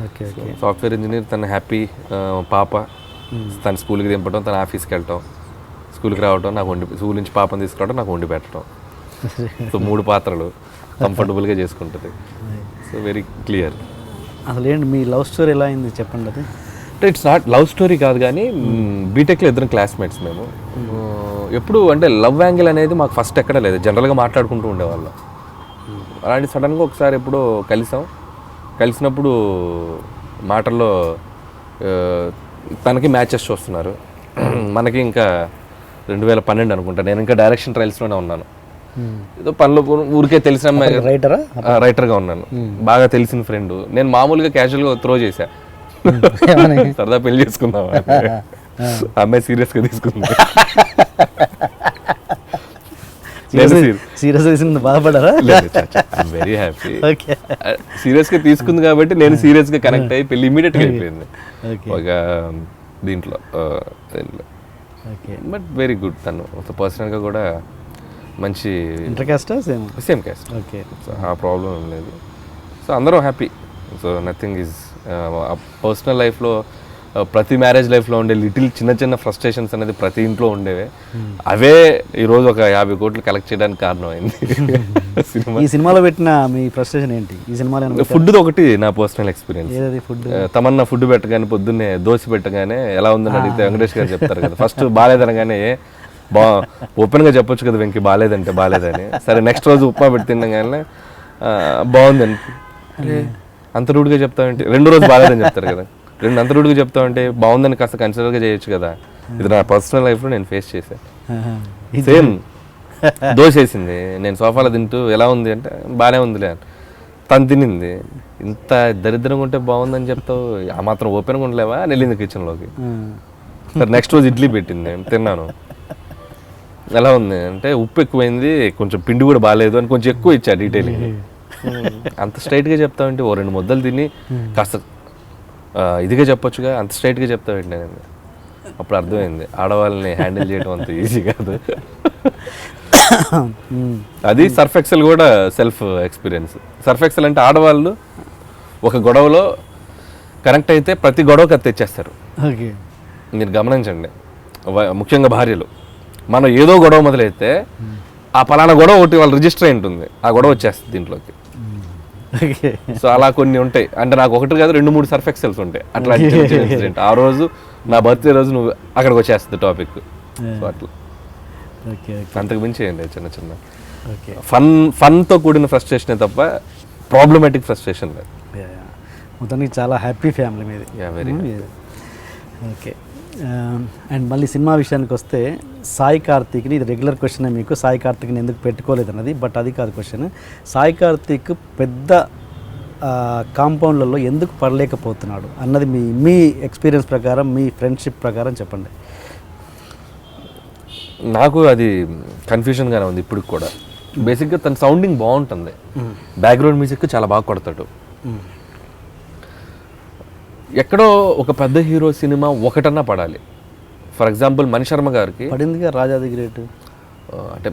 Okay. Okay. Software engineer, తను హ్యాపీ. పాప తన స్కూల్కి దింపడం, తన ఆఫీస్కి వెళ్ళటం, స్కూల్కి రావటం, నాకు స్కూల్ నుంచి పాపని తీసుకురావడం, నాకు వండి పెట్టడం. సో 3 పాత్రలు కంఫర్టబుల్గా చేసుకుంటుంది. So very clear. అసలు ఏంటి మీ లవ్ స్టోరీ ఎలా అయింది చెప్పండి. అది అంటే ఇట్స్ నాట్ లవ్ స్టోరీ కాదు కానీ బీటెక్లో ఇద్దరం క్లాస్మేట్స్ మేము. ఎప్పుడు అంటే లవ్ యాంగిల్ అనేది మాకు ఫస్ట్ ఎక్కడ లేదు, జనరల్గా మాట్లాడుకుంటూ ఉండేవాళ్ళం. అలాంటి సడన్గా ఒకసారి ఎప్పుడో కలిసినప్పుడు మాటల్లో తనకి మ్యాచెస్ చూస్తున్నారు, మనకి ఇంకా 2012 అనుకుంటా. నేను ఇంకా డైరెక్షన్ ట్రయల్స్లోనే ఉన్నాను. ఏదో పనిలో ఊరికే తెలిసిన అమ్మాయి, రైటర్గా ఉన్నాను, బాగా తెలిసిన ఫ్రెండ్. నేను మామూలుగా క్యాజువల్గా త్రో చేశా, సరదా పెళ్లి చేసుకుందాం. అమ్మాయి సీరియస్గా తీసుకుంది. బాధపడారా? Very happy. సీరియస్గా తీసుకుంది కాబట్టి నేను సీరియస్గా కనెక్ట్ అయ్యి పెళ్లి ఇమీడియట్గా అయిపోయింది ఒక దీంట్లో. But very good. తను పర్సనల్గా కూడా మంచి సేమ్ క్యాస్ట్. ఓకే. సో ఆ ప్రాబ్లం ఏం లేదు. సో అందరం happy. So nothing is personal లైఫ్లో, ప్రతి మ్యారేజ్ లైఫ్లో ఉండే చిన్న ఫ్రస్ట్రేషన్స్ అనేది ప్రతి ఇంట్లో ఉండేవే. అవే ఈరోజు ఒక 50 కోట్లు కలెక్ట్ చేయడానికి కారణమైంది. ఈ సినిమాలో పెట్టిన మీ ఫ్రస్ట్రేషన్ ఏంటి? ఈ సినిమాలో ఫుడ్ ఒకటి నా పర్సనల్ ఎక్స్పీరియన్స్. తమన్నా ఫుడ్ పెట్టగానే, పొద్దున్నే దోశ పెట్టగానే ఎలా ఉందని అడిగితే వెంకటేష్ గారు చెప్తారు కదా, ఫస్ట్ బాగాలేదనగానే ఓపెన్గా చెప్పొచ్చు కదా వెంకీ బాగాలేదంటే బాగాలేదని. సరే నెక్స్ట్ రోజు ఉప్మా పెట్టి తినగానే బాగుందని, అంత రూడ్గా చెప్తామంటే 2వ రోజు బాగాలేదని చెప్తారు కదా, అంత రూడ్గా చెప్తామంటే బాగుందని కాస్త కన్సిడర్గా చేయొచ్చు కదా. ఇది నా పర్సనల్ లైఫ్లో నేను ఫేస్ చేశాను. సేమ్ దోశ వేసింది, నేను సోఫాలో తింటూ ఎలా ఉంది అంటే బాగానే ఉందిలే, తను తినింది. ఇంత దరిద్రంగా ఉంటే బాగుందని చెప్తావు, ఆ మాత్రం ఓపెన్గా ఉండలేవా అని వెళ్ళింది కిచెన్లోకి. సరే నెక్స్ట్ రోజు ఇడ్లీ పెట్టింది, తిన్నాను. ఎలా ఉంది అంటే ఉప్పు ఎక్కువైంది, కొంచెం పిండి కూడా బాగాలేదు అని కొంచెం ఎక్కువ ఇచ్చా డీటెయిలింగ్. అంత స్ట్రైట్గా చెప్తామంటే 2 ముద్దలు తిని కాస్త ఇదిగా చెప్పొచ్చుగా, అంత స్ట్రైట్గా చెప్తామండి నేను. అప్పుడు అర్థమైంది ఆడవాళ్ళని హ్యాండిల్ చేయడం అంత ఈజీ కాదు. అది సర్ఫ్ ఎక్సెల్ కూడా సెల్ఫ్ ఎక్స్పీరియన్స్. సర్ఫ్ ఎక్సెల్ అంటే ఆడవాళ్ళు ఒక గొడవలో కనెక్ట్ అయితే ప్రతి గొడవకి అది తెచ్చేస్తారు. మీరు గమనించండి, ముఖ్యంగా భార్యలు. మనం ఏదో గొడవ మొదలైతే ఆ పలానా గొడవ ఒకటి వాళ్ళ రిజిస్టర్ అయి ఉంటుంది, ఆ గొడవ వచ్చేస్తుంది దీంట్లోకి. సో అలా కొన్ని ఉంటాయి. అంటే నాకు 1 కాదు 2-3 సర్ఫ్ ఎక్సెల్స్ ఉంటాయి అట్లా. ఆ రోజు నా బర్త్డే రోజు నువ్వు అక్కడికి వచ్చేస్తుంది టాపిక్. సో అట్లా అంతకు మించి ఏంటి చిన్న ఫన్తో కూడిన ఫ్రస్ట్రేషనే తప్ప ప్రాబ్లమాటిక్ ఫ్రస్ట్రేషన్ లేదు. మొత్తానికి చాలా హ్యాపీ ఫ్యామిలీ మీది. Very okay. అండ్ మళ్ళీ సినిమా విషయానికి వస్తే, సాయి కార్తీక్ని, ఇది రెగ్యులర్ క్వశ్చన్ మీకు, సాయి కార్తీక్ని ఎందుకు పెట్టుకోలేదు అన్నది, బట్ అది కాదు క్వశ్చన్. సాయి కార్తీక్ పెద్ద కాంపౌండ్లలో ఎందుకు పడలేకపోతున్నాడు అన్నది మీ ఎక్స్పీరియన్స్ ప్రకారం, మీ ఫ్రెండ్షిప్ ప్రకారం చెప్పండి. నాకు అది కన్ఫ్యూజన్గానే ఉంది ఇప్పుడు కూడా. బేసిక్గా తన సౌండింగ్ బాగుంటుంది, బ్యాక్గ్రౌండ్ మ్యూజిక్ చాలా బాగా కొడతాడు. ఎక్కడో ఒక పెద్ద హీరో సినిమా ఒకటన్నా పడాలి. ఫర్ ఎగ్జాంపుల్ మణిశర్మ గారికి పడిందిగా రాజాది గ్రేట్. అంటే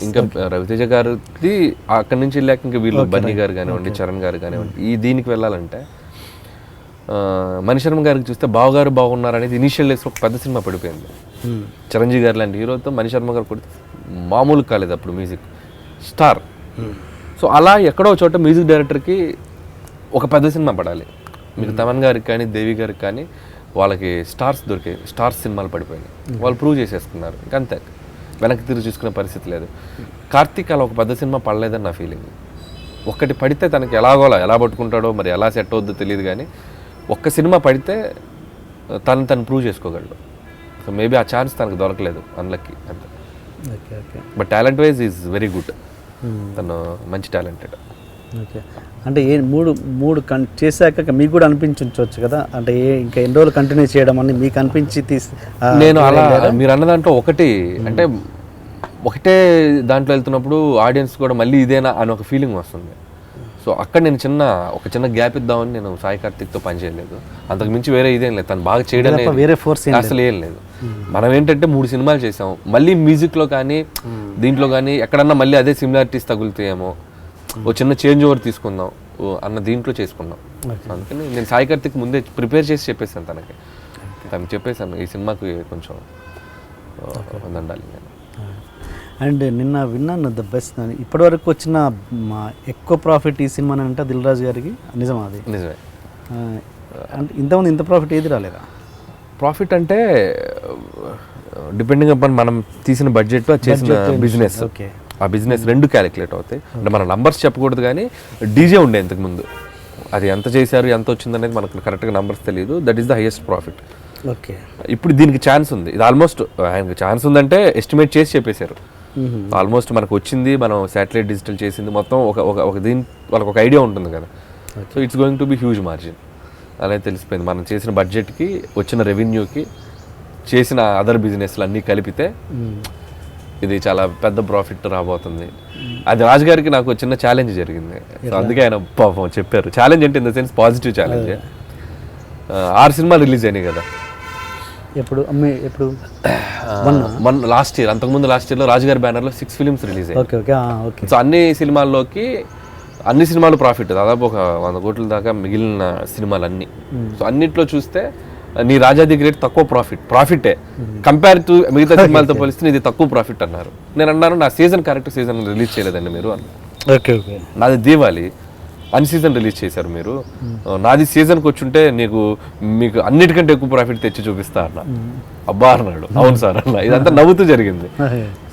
ఇంకా రవితేజ గారికి అక్కడి నుంచి వెళ్ళాక ఇంకా వీళ్ళు బన్నీ గారు కానివ్వండి, చరణ్ గారు కానివ్వండి, ఈ దీనికి వెళ్ళాలంటే మణిశర్మ గారికి చూస్తే బావగారు బాగున్నారు అనేది ఇనీషియల్ డేస్లో ఒక పెద్ద సినిమా పడిపోయింది. చిరంజీవి గారు లాంటి హీరోతో మణిశర్మ గారు కొడితే మామూలు కాలేదు అప్పుడు మ్యూజిక్ స్టార్. సో అలా ఎక్కడో చోట మ్యూజిక్ డైరెక్టర్కి ఒక పెద్ద సినిమా పడాలి. మీకు తమన్ గారికి కానీ, దేవి గారికి కానీ వాళ్ళకి స్టార్స్ దొరికాయి, స్టార్స్ సినిమాలు పడిపోయినాయి, వాళ్ళు ప్రూవ్ చేసేసుకున్నారు. ఇంకంతే, వెనక్కి తిరిగి చూసుకునే పరిస్థితి లేదు. కార్తీక్ అలా ఒక పెద్ద సినిమా పడలేదని నా ఫీలింగ్. ఒక్కటి పడితే తనకి ఎలా పట్టుకుంటాడో మరి ఎలా సెట్ అవుద్దో తెలియదు, కానీ ఒక్క సినిమా పడితే తను ప్రూవ్ చేసుకోగలడు. సో మేబీ ఆ ఛాన్స్ తనకు దొరకలేదు, అన్లక్కీ అంతే. But talent wise is very good, తను మంచి టాలెంటెడ్. ఓకే. అంటే మూడు చేశాక మీకు కూడా అనిపించవచ్చు కదా, అంటే ఇంకా ఎన్ని రోజులు కంటిన్యూ చేయడం అని మీకు అనిపించి నేను అలా మీరు అన్న దాంట్లో ఒకటి అంటే ఒకటే దాంట్లో వెళ్తున్నప్పుడు ఆడియన్స్ కూడా మళ్ళీ ఇదేనా అని ఒక ఫీలింగ్ వస్తుంది. సో అక్కడ నేను ఒక చిన్న గ్యాప్ ఇద్దామని నేను సాయి కార్తిక్తో పని చేయలేదు. అంతకు మించి వేరే ఇదేం లేదు, తను బాగా చేయడం వేరే ఫోర్స్ అసలు ఏం లేదు. మనం ఏంటంటే 3 సినిమాలు చేసాం, మళ్ళీ మ్యూజిక్లో కానీ దీంట్లో కానీ ఎక్కడన్నా మళ్ళీ అదే సిమిలారిటీస్ తగులుతాయేమో, ఓ చిన్న చేంజ్ ఓవర్ తీసుకుందాం అన్న దీంట్లో చేసుకున్నాం. అందుకని నేను సాయి కార్తిక్ ముందే ప్రిపేర్ చేసి చెప్పేసాను తనకి చెప్పేశాను ఈ సినిమాకి కొంచెం ఉండాలి నేను. అండ్ నిన్న విన్నాను ద బెస్ట్ అని ఇప్పటివరకు వచ్చిన ఎక్కువ ప్రాఫిట్ ఈ సినిమా అంటే దిల్ రాజు గారికి నిజమా? అది నిజమే. అంటే ఇంతకుముందు ఇంత ప్రాఫిట్ ఏది రాలేదా? ప్రాఫిట్ అంటే డిపెండింగ్ అపాన్ మనం తీసిన బడ్జెట్ చేసిన బిజినెస్, ఆ బిజినెస్ 2 క్యాలిక్యులేట్ అవుతాయి. అంటే మన నంబర్స్ చెప్పకూడదు, కానీ డీజే ఉండే ఇంతకుముందు, అది ఎంత చేశారు ఎంత వచ్చింది అనేది మనకు కరెక్ట్గా నంబర్స్ తెలియదు. That is the highest profit. Okay, ఇప్పుడు దీనికి ఛాన్స్ ఉంది. ఇది ఆల్మోస్ట్ ఆయనకి ఛాన్స్ ఉందంటే ఎస్టిమేట్ చేసి చెప్పేశారు. ఆల్మోస్ట్ మనకు వచ్చింది, మనం శాటిలైట్ డిజిటల్ చేసింది మొత్తం ఒక దీని వాళ్ళకి ఒక ఐడియా ఉంటుంది కదా. So it's going to be huge margin అనేది తెలిసిపోయింది. మనం చేసిన బడ్జెట్కి వచ్చిన రెవెన్యూకి చేసిన అదర్ బిజినెస్లు అన్నీ కలిపితే ఇది చాలా పెద్ద ప్రాఫిట్ రాబోతుంది. అది రాజు గారికి నాకు చిన్న ఛాలెంజ్ జరిగింది. సో అందుకే ఆయన పాపం చెప్పారు. ఛాలెంజ్ అంటే in the sense positive challenge. 6 సినిమాలు రిలీజ్ అయినాయి కదా. ఎప్పుడు మన లాస్ట్ ఇయర్, అంతకుముందు లాస్ట్ ఇయర్లో రాజుగారి బ్యానర్లో 6 ఫిలిమ్స్ రిలీజ్ అయ్యాయి. సో అన్ని సినిమాలు ప్రాఫిట్, దాదాపు ఒక 100 కోట్ల దాకా మిగిలిన సినిమాలు అన్నీ. సో అన్నిట్లో చూస్తే నీ రాజాది గ్రేట్ తక్కువ ప్రాఫిటే కంపేర్ టు మిగతా సినిమాలతో పోలిస్తే ఇది తక్కువ ప్రాఫిట్ అన్నారు. నేను అన్నాను నా కరెక్ట్ సీజన్ రిలీజ్ చేయలేదండి మీరు అన్న. నాది దీవాలి అన్ సీజన్ రిలీజ్ చేశారు మీరు, నాది సీజన్కి వచ్చుంటే మీకు అన్నిటికంటే ఎక్కువ ప్రాఫిట్ తెచ్చి చూపిస్తా అన్న. అబ్బా అన్నాడు. అవును సార్ అన్న. ఇదంతా నవ్వుతూ జరిగింది.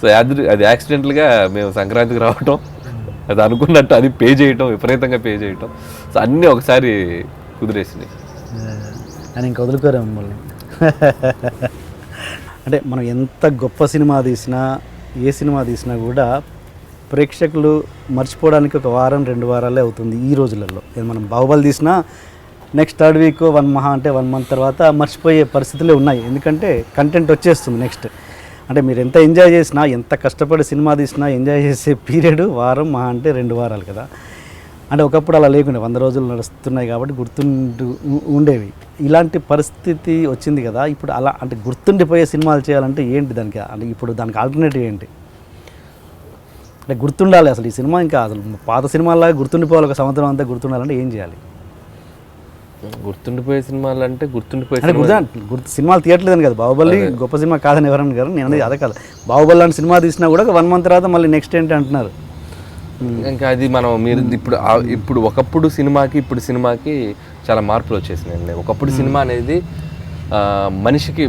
సో అది యాక్సిడెంటల్గా మేము సంక్రాంతికి రావటం, అది అనుకున్నట్టు అది విపరీతంగా పే చేయటం, సో అన్నీ ఒకసారి కుదిరేసినాయి. అని ఇంక వదులుకోరే మమ్మల్ని. అంటే మనం ఎంత గొప్ప సినిమా తీసినా, ఏ సినిమా తీసినా కూడా ప్రేక్షకులు మర్చిపోవడానికి 1 వారం 2 వారాలే అవుతుంది ఈ రోజులలో. మనం బాహుబలి తీసినా నెక్స్ట్ 3rd వీక్ 1 month తర్వాత మర్చిపోయే పరిస్థితులే ఉన్నాయి. ఎందుకంటే కంటెంట్ వచ్చేస్తుంది నెక్స్ట్. అంటే మీరు ఎంత ఎంజాయ్ చేసినా, ఎంత కష్టపడి సినిమా తీసినా ఎంజాయ్ చేసే పీరియడ్ వారం, మహా అంటే 2 వారాలు కదా. అంటే ఒకప్పుడు అలా లేకుండా 100 రోజులు నడుస్తున్నాయి కాబట్టి ఉండేవి. ఇలాంటి పరిస్థితి వచ్చింది కదా. ఇప్పుడు అలా అంటే గుర్తుండిపోయే సినిమాలు చేయాలంటే ఏంటి దానికి? అంటే ఇప్పుడు దానికి ఆల్టర్నేటివ్ ఏంటి? అంటే గుర్తుండాలి అసలు ఈ సినిమా, ఇంకా అసలు పాత సినిమాలాగా గుర్తుండిపోవాలి, 1 సంవత్సరం అంతా గుర్తుండాలంటే ఏం చేయాలి? గుర్తుండిపోయే సినిమాలు అంటే సినిమాలు తీయట్లేదని కదా. బాహుబలి గొప్ప సినిమా కాదని ఎవరన్నా గారు, నేను అనేది అదే కదా. బాహుబలి లాంటి సినిమా తీసినా కూడా 1 month తర్వాత మళ్ళీ నెక్స్ట్ ఏంటి అంటున్నారు. ఇంకా అది మీరు ఇప్పుడు ఒకప్పుడు సినిమాకి ఇప్పుడు సినిమాకి చాలా మార్పులు వచ్చేసినాయండి. ఒకప్పుడు సినిమా అనేది మనిషికి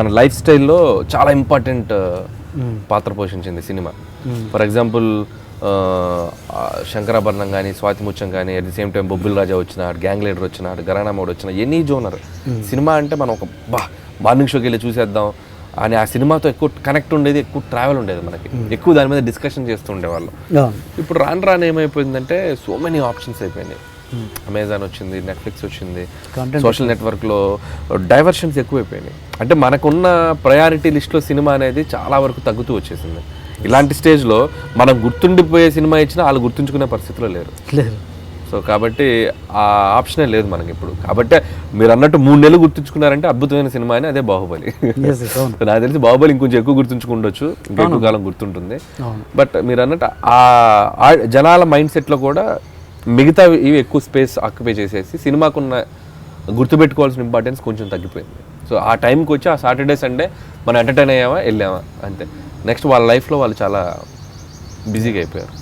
మన లైఫ్ స్టైల్లో చాలా ఇంపార్టెంట్ పాత్ర పోషించింది సినిమా. ఫర్ ఎగ్జాంపుల్ శంకరాభరణం కానీ, స్వాతి ముత్యం కానీ, అట్ ది సేమ్ టైం బొబ్బిల్ రాజా వచ్చినాడు, గ్యాంగ్ లీడర్ వచ్చినాడు, ఘరానా మోడ్ వచ్చిన, ఎనీ జోనర్ సినిమా అంటే మనం మార్నింగ్ షోకి వెళ్ళి చూసేద్దాం అని ఆ సినిమాతో ఎక్కువ కనెక్ట్ ఉండేది, ఎక్కువ ట్రావెల్ ఉండేది, మనకి ఎక్కువ దాని మీద డిస్కషన్ చేస్తూ ఉండేవాళ్ళం. ఇప్పుడు రాను ఏమైపోయిందంటే సో మెనీ ఆప్షన్స్ అయిపోయినాయి. అమెజాన్ వచ్చింది, నెట్ఫ్లిక్స్ వచ్చింది, సోషల్ నెట్వర్క్లో డైవర్షన్స్ ఎక్కువైపోయినాయి. అంటే మనకున్న ప్రయారిటీ లిస్ట్లో సినిమా అనేది చాలా వరకు తగ్గుతూ వచ్చేసింది. ఇలాంటి స్టేజ్లో మనం గుర్తుండిపోయే సినిమా ఇచ్చినా వాళ్ళు గుర్తుంచుకునే పరిస్థితిలో లేరు. సో కాబట్టి ఆ ఆప్షనే లేదు మనకి ఇప్పుడు. కాబట్టి మీరు అన్నట్టు 3 నెలలు గుర్తుంచుకున్నారంటే అద్భుతమైన సినిమా అని, అదే బాహుబలి. నాకు తెలిసి బాహుబలి ఇంకొంచెం ఎక్కువ గుర్తుంచుకుండొచ్చు, ఇంకా ఎక్కువ కాలం గుర్తుంటుంది. బట్ మీరు అన్నట్టు ఆ జనాల మైండ్ సెట్లో కూడా మిగతా ఇవి ఎక్కువ స్పేస్ ఆక్యుపై చేసేసి సినిమాకున్న గుర్తుపెట్టుకోవాల్సిన ఇంపార్టెన్స్ కొంచెం తగ్గిపోయింది. సో ఆ టైంకి వచ్చి ఆ సాటర్డే సండే మనం ఎంటర్టైన్ అయ్యామా, వెళ్ళామా అంతే. నెక్స్ట్ వాళ్ళ లైఫ్లో వాళ్ళు చాలా బిజీగా అయిపోయారు.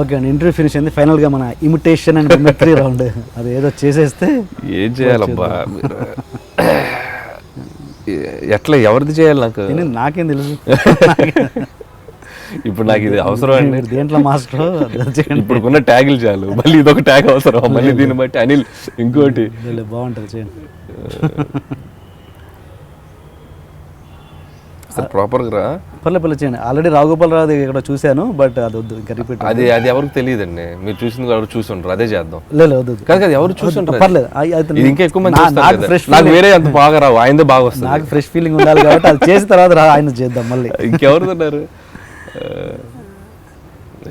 ఓకే అండి, ఇంటర్వ్యూ ఫినిష్ అయింది. ఫైనల్గా మన ఇమిటేషన్ అండ్ మిమిక్రీ రౌండ్ అది ఏదో చేసేస్తే ఏం చేయాలబ్బా, ఎట్లా ఎవరిది చేయాలి నాకేం తెలుసు. ఇప్పుడు నాకు ఇది అవసరం అండి, దేంట్లో మాస్టర్ ఇప్పుడున్న ట్యాగులు చాలు, మళ్ళీ ఇదొక ట్యాగ్ అవసరం, మళ్ళీ దీన్ని బట్టి అనిల్ ఇంకోటి బాగుంటుంది చేయండి. ఒకసారి ప్రాపర్గా రా. పర్లే చేయండి. ఆల్రెడీ రావుగోపాలరావు ఇక్కడ చూశాను, బట్ అది వద్దు ఇంకా రిపీట్. అది ఎవరికి తెలియదండి, మీరు చూసింది ఎవరు చూసి ఉంటారు, అదే చేద్దాం. లేదు వద్దు కాదు కదా, ఎవరు చూసి ఉంటారు, పర్లేదు. ఇది ఇంకా ఎక్కువ మంది చూస్తారు కదా. నాకు వేరే అంత బాగా రావు, ఆయనదే బాగా వస్తుంది. నాకు ఫ్రెష్ ఫీలింగ్ ఉండాలి కాబట్టి అది చేసిన తర్వాత ఆయన చేద్దాం మళ్ళీ. ఇంకెవరు ఉన్నారు,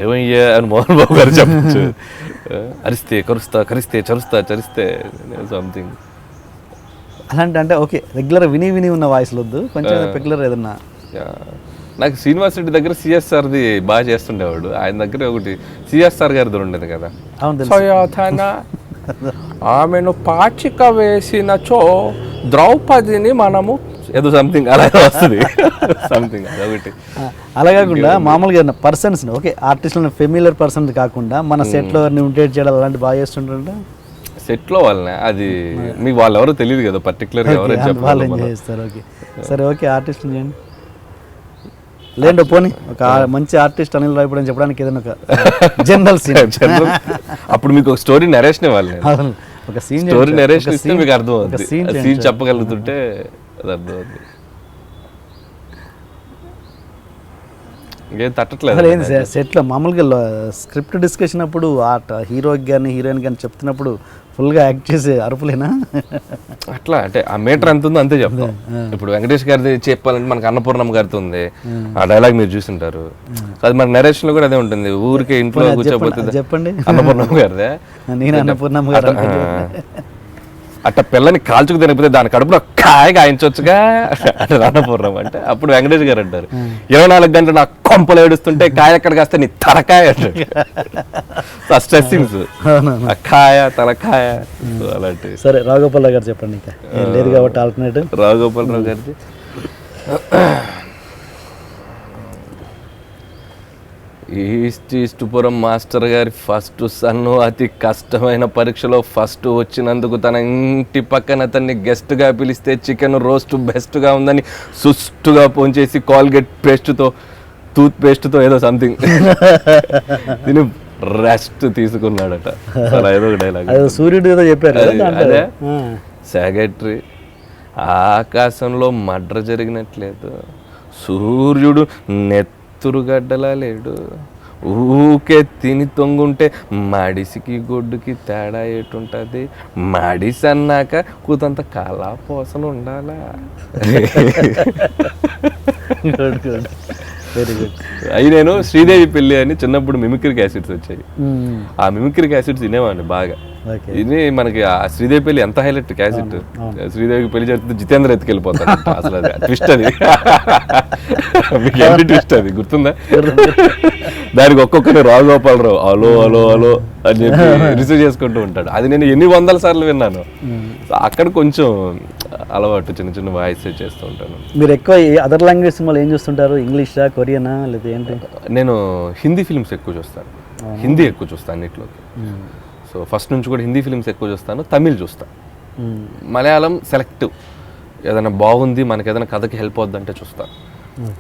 ఏమయ్యా అని మోహన్ బాబు గారు చెప్పచ్చు. అరిస్తే కరుస్తా, కరిస్తే చరుస్తా, చరిస్తే సంథింగ్ అలాంటి. అంటే ఓకే, రెగ్యులర్ విని ఉన్న వాయిస్లు వద్దు, కొంచెం రెగ్యులర్ ఏదన్నా. నాకు శ్రీనివాస్ రెడ్డి దగ్గర సిఎస్ఆర్ది బాగా చేస్తుండేవాడు, ఆయన దగ్గర ఒకటి సిఎస్ఆర్ గారిది ఉండేది కదా. ఆమెను పాచిక వేసినచో ద్రౌపదిని మనము ఏదో సంథింగ్ అలా వస్తుంది, సంథింగ్ అదొకటి. అలా కాకుండా మామూలుగా పర్సన్స్ ఓకే, ఆర్టిస్టులను ఫెమిలియర్ పర్సన్ కాకుండా మన సెట్లో ఇమిటేట్ చేయడం అలాంటి బాగా చేస్తుంటారంట. సెట్లో వాళ్ళనే, అది మీకు వాళ్ళు ఎవరో తెలియదు కదా పర్టికులర్గా ఎవరో వాళ్ళు ఎంజాయ్ చేస్తారు. ఓకే సరే, ఓకే ఆర్టిస్ట్ చేయండి. లేండి పోనీ ఒక మంచి ఆర్టిస్ట్ అనిల్ రావిపూడి అని చెప్పడానికి ఏదైనా ఒక జనరల్ సీన్. అప్పుడు మీకు ఒక స్టోరీ నరేషన్ ఇవ్వాలి, ఒక సీన్ స్టోరీ నరేషన్ ఇస్తే మీకు అర్థం అవుతుంది, సీన్ చెప్పగలుగుతుంటే అది అర్థం అవుతుంది. ఇంకేం తట్టట్లేదు ఏంది సెట్లో మామూలుగా స్క్రిప్ట్ డిస్కషన్ అప్పుడు హీరోకి కానీ హీరోయిన్ కానీ చెప్తున్నప్పుడు ఫుల్గా యాక్ట్ చేసే అరుపులేనా? అట్లా అంటే ఆ మీటర్ ఎంత ఉందో అంతే చెప్తాం. ఇప్పుడు వెంకటేష్ గారిది చెప్పాలంటే మనకు అన్నపూర్ణమ్మ గారితో ఉంది, ఆ డైలాగ్ మీరు చూసింటారు. అది మన నరేషన్ లో కూడా అదే ఉంటుంది, ఊరికే ఇంట్లో కూర్చోపోతుంది. చెప్పండి అన్నపూర్ణమ్మ గారిదే. నేను అన్నపూర్ణమ్మ గారు అట్ట పిల్లని కాల్చుకు తినకపోతే దాని కడుపులో కాయగా ఆయించవచ్చుగా అంటే అన్నపూర్ణమ్మ అంటే. అప్పుడు వెంకటేష్ గారు అంటారు 24 గంటలు నాకు కొంపలు ఏడుస్తుంటే కాయ ఎక్కడ కాస్తే నీ తలకాయ అంటారు. స్ట్రెస్సింగ్స్, కాయ తలకాయ అలాంటివి. సరే రావుగోపాలరావు గారు చెప్పండి, ఇంకా లేదు కాబట్టి ఆల్టర్నేటివ్. రావుగోపాలరావు గారిది ఈస్టుపురం మాస్టర్ గారి ఫస్ట్ సన్ను అతి కష్టమైన పరీక్షలో ఫస్ట్ వచ్చినందుకు తన ఇంటి పక్కన అతన్ని గెస్ట్గా పిలిస్తే చికెన్ రోస్ట్ బెస్ట్గా ఉందని సుష్టుగా పోంచేసి కాల్గేట్ పేస్ట్తో టూత్ పేస్ట్తో ఏదో సంథింగ్ తిని రెస్ట్ తీసుకున్నాడట. ఏదో ఒక డైలాగ్ సూర్యుడు ఏదో చెప్పారు. అదే సెక్రటరీ, ఆకాశంలో మడ్ర జరిగినట్లేదు, సూర్యుడు నెత్తురుగడ్డలా లేడు, ఊకే తిని తొంగుంటే మడిసికి గొడ్డుకి తేడా ఏటుంటుంది, మడిసి అన్నాక కూతంత కళాపోసన ఉండాలా. Very good. అవి నేను శ్రీదేవి పెళ్ళి అని చిన్నప్పుడు మిమిక్రీ క్యాసెట్స్ వచ్చాయి, ఆ మిమిక్రీ క్యాసెట్స్ వినేవాడిని బాగా. ఇది మనకి ఆ శ్రీదేవి పెళ్లి ఎంత హైలైట్ క్యాసెట్, శ్రీదేవికి పెళ్లి జరుగుతుంది జితేంద్ర ఎత్తుకెళ్ళిపోతాడు అసలు, అది ట్విస్ట్, అది మీకు ఏంటి ట్విస్ట్ అది గుర్తుందా? దానికి ఒక్కొక్కరి రావుగోపాలరావు అలో అలో అలో అని చెప్పి రిసీవ్ చేసుకుంటూ ఉంటాడు. అది నేను ఎన్ని 100 సార్లు విన్నాను. అక్కడ కొంచెం అలవాటు, చిన్న చిన్న వాయిస్ చేస్తూ ఉంటాను. మీరు ఎక్కువ అదర్ లాంగ్వేజ్ సినిమాలు ఏం చూస్తుంటారు? ఇంగ్లీషా, కొరియనా, లేదా ఏంటి? నేను హిందీ ఫిల్మ్స్ ఎక్కువ చూస్తాను, హిందీ ఎక్కువ చూస్తాను అన్నిట్లోకి. సో ఫస్ట్ నుంచి కూడా హిందీ ఫిల్మ్స్ ఎక్కువ చూస్తాను, తమిళ్ చూస్తాను, మలయాళం సెలెక్టివ్, ఏదైనా బాగుంది మనకి ఏదైనా కథకి హెల్ప్ అవుద్దంటే చూస్తాను.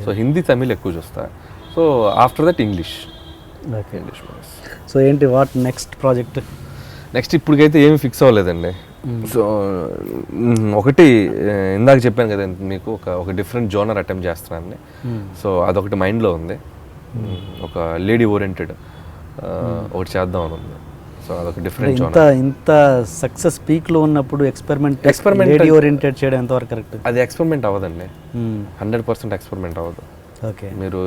సో హిందీ తమిళ్ ఎక్కువ చూస్తాను. So after that English. English. So ఏంటి వాట్ నెక్స్ట్ ప్రాజెక్ట్? నెక్స్ట్ ఇప్పటికైతే ఏమి ఫిక్స్ అవ్వలేదండి. సో ఒకటి ఇందాక చెప్పాను కదా మీకు, ఒక డిఫరెంట్ జోనర్ అటెంప్ట్ చేస్తున్నాను. సో అదొకటి మైండ్లో ఉంది, ఒక లేడీ ఓరియంటెడ్ ఒకటి చేద్దాం అని ఉంది. సో అదొక డిఫరెంట్ జోనర్. ఇంత సక్సెస్ పీక్లో ఉన్నప్పుడు ఎక్స్పెరిమెంట్ లేడీ ఓరియంటెడ్ చేయడం ఎంతవరకు కరెక్ట్? అది ఎక్స్పెరిమెంట్ అవ్వదండి, 100% ఎక్స్పెరిమెంట్ అవ్వదు. ఓకే, మీరు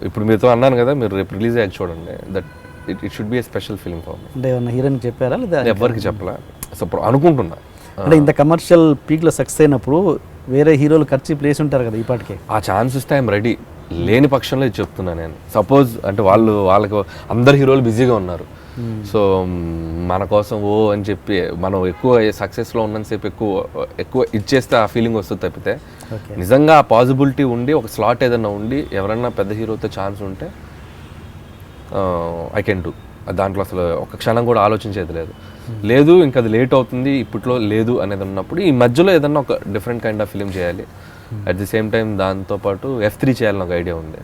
ఇప్పుడు మీతో అన్నాను కదా, మీరు రేపు రిలీజ్ అయ్యాక చూడండి, that it should be A special film for me. అంటే ఏమన్నా హీరోయిన్ చెప్పారా లేదా? ఎవరికి చెప్పలా, సో అనుకుంటున్నా. అంటే ఇంత కమర్షియల్ పీక్లో సక్సెస్ అయినప్పుడు వేరే హీరోలు ఖర్చు ప్లేస్ ఉంటారు కదా, ఈ పాటికి ఆ ఛాన్స్ ఇస్తే ఐఎమ్ రెడీ. లేని పక్షంలో ఇది చెప్తున్నాను నేను. సపోజ్ అంటే వాళ్ళకి అందరు హీరోలు బిజీగా ఉన్నారు, సో మన కోసం ఓ అని చెప్పి మనం ఎక్కువ సక్సెస్లో ఉన్నంతసేపు ఎక్కువ ఇచ్చేస్తే ఆ ఫీలింగ్ వస్తుంది తప్పితే, నిజంగా ఆ పాసిబిలిటీ ఉండి ఒక స్లాట్ ఏదైనా ఉండి ఎవరన్నా పెద్ద హీరోతో ఛాన్స్ ఉంటే ఐ కెన్ డూ. దాంట్లో అసలు ఒక క్షణం కూడా ఆలోచించేది లేదు. లేదు ఇంకా అది లేట్ అవుతుంది ఇప్పట్లో లేదు అనేది ఉన్నప్పుడు ఈ మధ్యలో ఏదన్నా ఒక డిఫరెంట్ కైండ్ ఆఫ్ ఫిలిం చేయాలి. అట్ ది సేమ్ టైం దాంతోపాటు F3 చేయాలని ఒక ఐడియా ఉంది.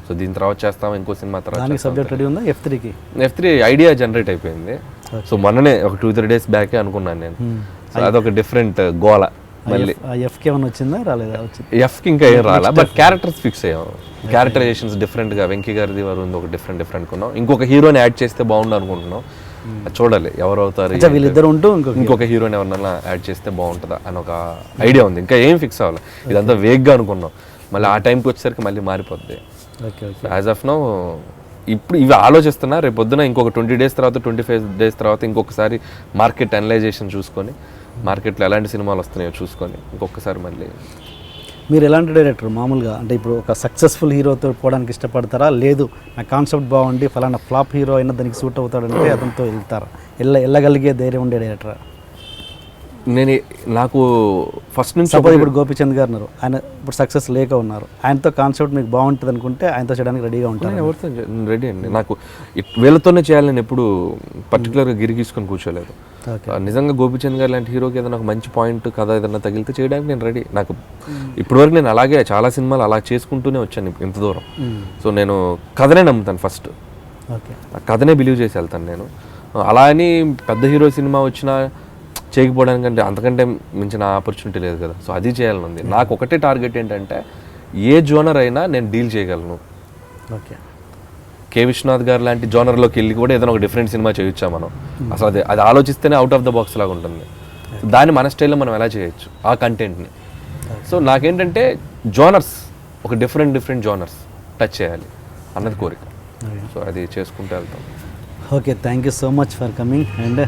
సో దీని తర్వాత చేస్తాం, ఇంకో సినిమా తర్వాత. సబ్జెక్ట్ రెడీ ఉందా F3కి? F3 ఐడియా జనరేట్ అయిపోయింది. సో మొన్ననే ఒక 2-3 డేస్ బ్యాకే అనుకున్నాను నేను. సో అదొక డిఫరెంట్ గోల, మళ్ళీ ఎఫ్కి ఏమైనా వచ్చిందా రాలేదా? వచ్చింది. ఎఫ్కి ఇంకా ఏం రాలా, బట్ క్యారెక్టర్స్ ఫిక్స్ అయ్యాం. క్యారెక్టరైజేషన్స్ డిఫరెంట్గా వెంకీ గారిది వారు ఉంది, ఒక డిఫరెంట్ కొన్నాం. ఇంకొక హీరోని యాడ్ చేస్తే బాగుండు అనుకుంటున్నాం. అది చూడాలి ఎవరు అవుతారు. వీళ్ళిద్దరు ఉంటూ ఇంకొక హీరోని ఎవరినైనా యాడ్ చేస్తే బాగుంటుందా అని ఒక ఐడియా ఉంది. ఇంకా ఏం ఫిక్స్ అవ్వాలి, ఇదంతా వేగ్గా అనుకున్నాం. మళ్ళీ ఆ టైంకి వచ్చేసరికి మళ్ళీ మారిపోద్ది. యాజ్ ఆఫ్ నో ఇప్పుడు ఇవి ఆలోచిస్తున్నా. రేపు పొద్దున ఇంకొక 20 days తర్వాత 25 days తర్వాత ఇంకొకసారి మార్కెట్ అనలైజేషన్ చూసుకొని, మార్కెట్లో ఎలాంటి సినిమాలు వస్తున్నాయో చూసుకొని ఇంకొకసారి మళ్ళీ. మీరు ఎలాంటి డైరెక్టర్ మామూలుగా? అంటే ఇప్పుడు ఒక సక్సెస్ఫుల్ హీరోతో పోవడానికి ఇష్టపడతారా, లేదు నా కాన్సెప్ట్ బాగుండి ఫలానా ఫ్లాప్ హీరో అయినా దానికి సూట్ అవుతాడంటే అతనితో వెళ్తారా? వెళ్ళగలిగే ధైర్యం ఉండే డైరెక్టరా? నాకు ఫస్ట్ నుంచి సపోజ్ ఇప్పుడు గోపీచంద్ గారు ఉన్నారు, ఆయన ఇప్పుడు సక్సెస్ లేక ఉన్నారు, ఆయనతో కాన్సెప్ట్ మీకు బాగుంటుంది అనుకుంటే ఆయనతో చేయడానికి రెడీగా ఉంటాను. ఎవరితో రెడీ అండి. నాకు వీళ్ళతోనే చేయాలని నేను ఎప్పుడు పర్టికులర్గా గిరిగీసుకొని కూర్చోలేదు. నిజంగా గోపీచంద్ గారు లాంటి హీరోకి ఏదైనా ఒక మంచి పాయింట్ కథ ఏదైనా తగిలితే చేయడానికి నేను రెడీ. నాకు ఇప్పటివరకు నేను అలాగే చాలా సినిమాలు అలా చేసుకుంటూనే వచ్చాను ఇంత దూరం. సో నేను కథనే నమ్ముతాను ఫస్ట్, కథనే బిలీవ్ చేసి వెళ్తాను నేను. అలా అని పెద్ద హీరో సినిమా వచ్చినా చేయకపోవడానికంటే అంతకంటే మించిన ఆపర్చునిటీ లేదు కదా. సో అది చేయాలని ఉంది నాకు. ఒకటే టార్గెట్ ఏంటంటే ఏ జోనర్ అయినా నేను డీల్ చేయగలను. కే విశ్వనాథ్ గారు లాంటి జోనర్లోకి వెళ్ళి కూడా ఏదైనా ఒక డిఫరెంట్ సినిమా చేయొచ్చా మనం? అసలు అది ఆలోచిస్తేనే అవుట్ ఆఫ్ ద బాక్స్ లాగా ఉంటుంది. దాన్ని మన స్టైల్లో మనం ఎలా చేయొచ్చు ఆ కంటెంట్ని. సో నాకేంటంటే జోనర్స్, ఒక డిఫరెంట్ జోనర్స్ టచ్ చేయాలి అన్నది కోరిక. సో అది చేసుకుంటూ వెళ్తాం. Okay, thank you so much for coming. And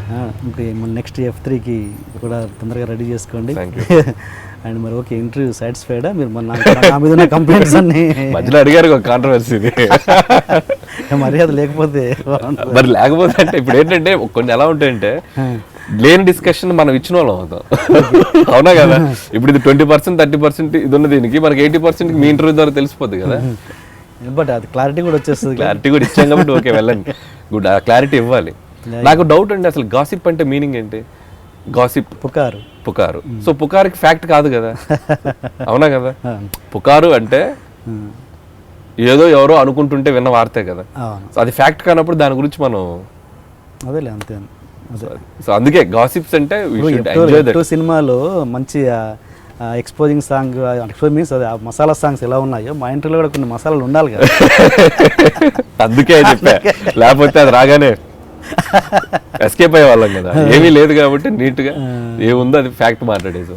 next F3కి కూడా తొందరగా రెడీ చేసుకోండి. అండ్ మరి ఓకే, ఇంటర్వ్యూ సాటిస్ఫైడా? మీరు మన నా మీద ఉన్న కంప్లైంట్స్ అన్ని మధ్యలో అడిగారు, ఒక కాంట్రవర్సీ. మర్యాద లేకపోతే మరి లేకపోతే అంటే ఇప్పుడు ఏంటంటే కొన్ని ఎలా ఉంటాయంటే లేని డిస్కషన్ మనం ఇచ్చిన వాళ్ళం అవుతాం. అవునా కదా? ఇప్పుడు ఇది 20% 30% ఇది ఉన్న దీనికి మనకి 80% మీ ఇంటర్వ్యూ ద్వారా తెలిసిపోద్ది కదా. బట్ అది క్లారిటీ కూడా వచ్చేస్తుంది. క్లారిటీ కూడా ఇచ్చాం కాబట్టి ఓకే వెళ్ళండి. గుడ్, ఆ క్లారిటీ ఇవ్వాలి. నాకు డౌట్ అండి, అసలు గాసిప్ అంటే మీనింగ్ ఏంటి? గాసిప్ పుకారు. సో పుకారుకి ఫ్యాక్ట్ కాదు కదా. అవునా కదా? పుకారు అంటే ఏదో ఎవరో అనుకుంటుంటే విన్న వార్తే కదా. సో అది ఫ్యాక్ట్ కానప్పుడు దాని గురించి మనం అదేలే అంతే. సో అందుకే గాసిప్స్ అంటే సినిమాలో మంచి ఎక్స్పోజింగ్ సాంగ్, ఎక్స్పోజ్ మీన్స్ అదే మసాలా సాంగ్స్ ఎలా ఉన్నాయో మా ఇంటర్లో కూడా కొన్ని మసాలాలు ఉండాలి కదా. అందుకే చెప్పా, లేకపోతే అది రాగానే ఎస్కేప్ అయ్యే వాళ్ళం కదా. ఏమీ లేదు కాబట్టి నీట్గా ఏముందో అది ఫ్యాక్ట్ మాట్లాడేది.